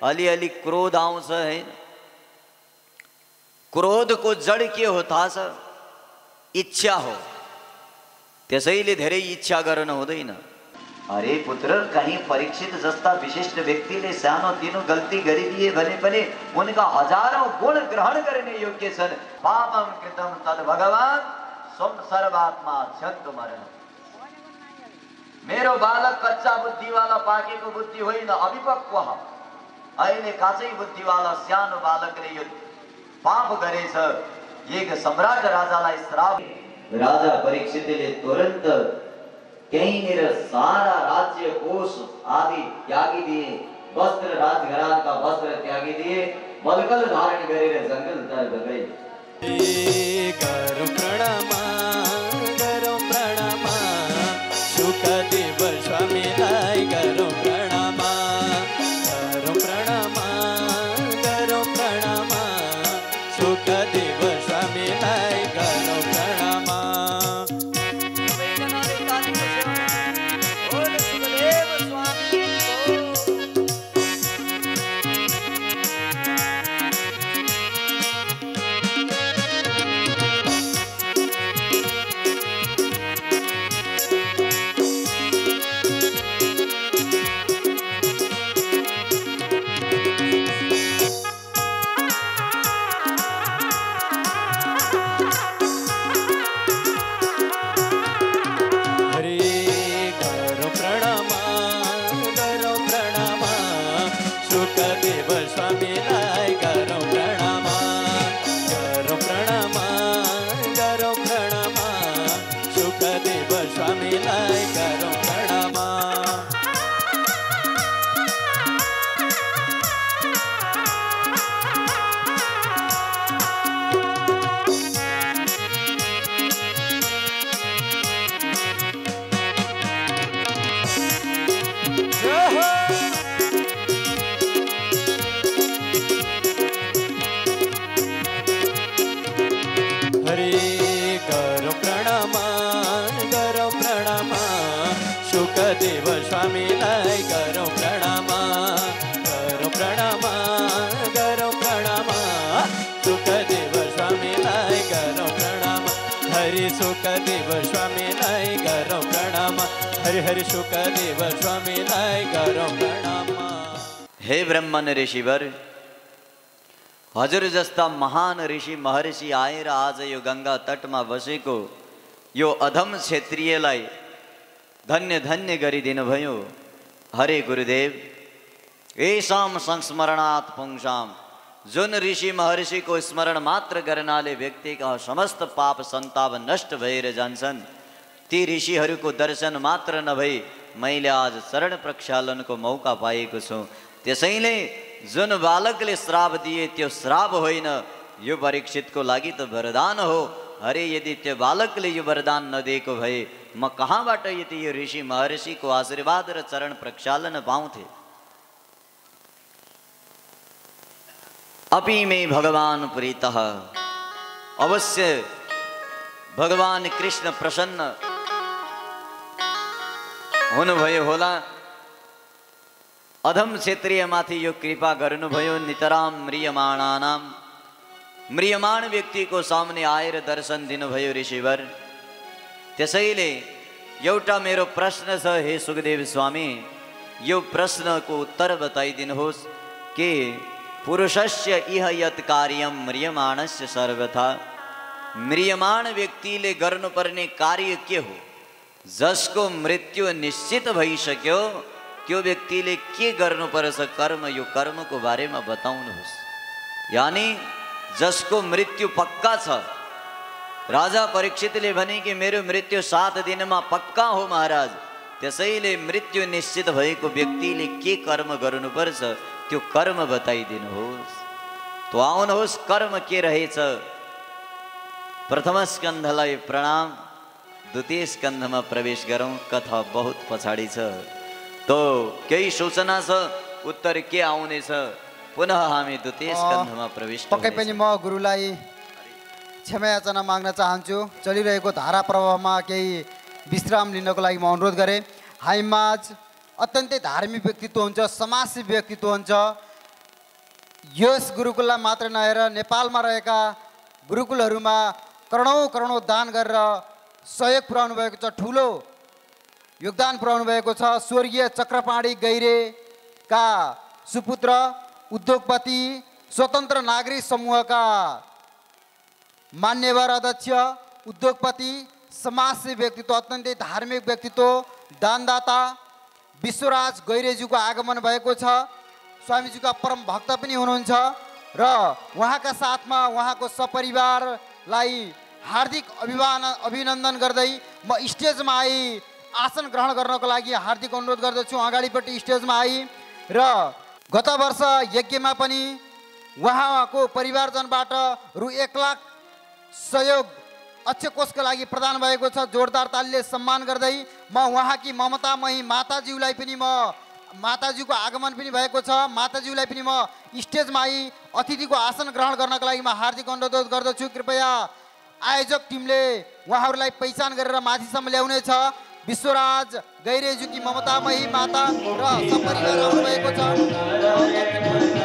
अलिअलि क्रोध आउँछ हैन। क्रोधको जड के हो थाहा छ? इच्छा हो। त्यसैले धेरै इच्छा गर्न हुँदैन। अरे पुत्र, कहीं परीक्षित जस्ता विशिष्ट व्यक्तिले सानो तिनो गल्ती गरिदिए भने पनि उनका हजारौं गुण ग्रहण गर्ने योग्य छन्। पापम कृतम तद भगवान स्वम सर्वात्मा क्षन्तु मरण। मेरो बालक कच्चा बुद्धिवाला, पाकेको बुद्धि होइन, अभिपक्व। अहिले काचै बुद्धिवाला सानो बालकले यो पाप गरेछ। एक सम्राट राजालाई श्राप। राजा परीक्षितले तुरन्त त्यहीँनिर सारा राज्य कोष आदि त्यागिदिए। वस्त्र, राजघरानका वस्त्र त्यागिदिए। बलकल धारण गरेर जङ्गलतर्फ गए। गरौ प्रणमा, गरौ प्रणमा, सुखदेव स्वामीलाई गरौ प्रणमा, गरौ प्रणमा, गरौ प्रणमा, सुखदेव स्वामीलाई गरौ प्रणमा। सुखदेव स्वामीलाई गरौ प्रणमा, गरौ प्रणमा, गरौ प्रणमा, सुखदेव स्वामीलाई गरौ प्रणमा। हरि सुखदेव स्वामीलाई गरौ प्रणमा, हरि हरि सुखदेव स्वामीलाई गरौ प्रणमा। हे ब्रह्मन ऋषिवर, हजुर जस्ता महान ऋषि महर्षि आएर आज यो गंगा तटमा बसेको यो अधम क्षेत्रीयलाई धन्य धन्य गरिदिनु भयो। हरे गुरुदेव, येषां संस्मरणात् पुंसाम, जुन ऋषि महर्षि को स्मरण मात्र गर्नाले व्यक्तिका समस्त पाप सन्ताप नष्ट भएर जान्छन्। ती ऋषिहरूको दर्शन मात्र नभई मैले आज शरण प्रक्षालनको मौका पाएको छु। त्यसैले जुन बालकले श्राप दिए त्यो श्राप होइन, यो परीक्षितको लागि त वरदान हो। अरे यदि त्यो बालकले यो वरदान नदिएको भए म कहाँबाट यति यो ऋषि महर्षिको आशीर्वाद र चरण प्रक्षालन पाउँथे। अपि मे भगवान प्रीतः, अवश्य भगवान कृष्ण प्रसन्न हुनुभयो होला। अधम क्षेत्रीय माथि यो कृपा गर्नुभयो। नितराम म्रियमाणानाम, म्रियमाण व्यक्ति को सामने आएर दर्शन दिनुभयो ऋषिवर। त्यसैले एउटा मेरो प्रश्न छ हे सुखदेव स्वामी, यो प्रश्नको उत्तर बताइदिनुहोस् कि पुरुषस्य इह यत् कार्यम म्रियमाणस्य सर्वथा, म्रियमाण व्यक्तिले गर्नुपर्ने कार्य के हो? जसको मृत्यु निश्चित भइसक्यो त्यो व्यक्तिले के गर्नुपर्छ कर्म, यो कर्मको बारेमा बताउनुहोस्। यानी जसको मृत्यु पक्का छ। राजा परीक्षितले भने कि मेरो मृत्यु 7 दिनमा पक्का हो महाराज, त्यसैले मृत्यु निश्चित भएको व्यक्तिले के कर्म गर्नुपर्छ त्यो कर्म बताइदिनुहोस्। तो आउनुहोस् कर्म के रहेछ। प्रथम स्कन्धलाई प्रणाम, द्वितीय स्कन्धमा प्रवेश गरौँ। कथा बहुत पछाडि छ, तो केही सूचना छ, उत्तर के आउनेछ, पुनः हामी द्वितीय स्कन्धमा प्रवेश पक्कै पनि म गुरुलाई क्षमा याचना माग्न चाहन्छु। चलिरहेको धारा प्रवाहमा केही विश्राम लिनको लागि म अनुरोध गरेँ। हामीमाझ अत्यन्तै धार्मिक व्यक्तित्व हुन्छ, समाजसेवी व्यक्तित्व हुन्छ। यस गुरुकुललाई मात्र नहेर नेपालमा रहेका गुरुकुलहरूमा करोडौँ दान गरेर सहयोग पुर्याउनु भएको छ, ठुलो योगदान पुर्याउनु भएको छ। स्वर्गीय चक्रपाणी गैरेका सुपुत्र, उद्योगपति, स्वतन्त्र नागरिक समूहका मान्यवर अध्यक्ष, उद्योगपति, समाजसेवी व्यक्तित्व, अत्यन्तै धार्मिक व्यक्तित्व, दानदाता विश्वराज गैरेज्यूको आगमन भएको छ। स्वामीज्यूका परम भक्त पनि हुनुहुन्छ र उहाँका साथमा उहाँको सपरिवारलाई हार्दिक अभिनन्दन गर्दै म स्टेजमा आई आसन ग्रहण गर्नको लागि हार्दिक अनुरोध गर्दछु। अगाडिपट्टि स्टेजमा आई र गत वर्ष यज्ञमा पनि उहाँको परिवारजनबाट रु 1 लाख सहयोग अक्षय कोषका लागि प्रदान भएको छ। जोरदार तालीले सम्मान गर्दै म उहाँकी ममतामयी माताज्यूलाई पनि माताज्यूको आगमन पनि भएको छ। माताज्यूलाई पनि म स्टेजमा आई अतिथिको आसन ग्रहण गर्नका लागि म हार्दिक अनुरोध गर्दछु। कृपया आयोजक टिमले उहाँहरूलाई पहिचान गरेर माथिसम्म ल्याउनेछ। विश्वराज गैरेज्यूकी ममतामयी माता र सपरिवार आउनुभएको छ।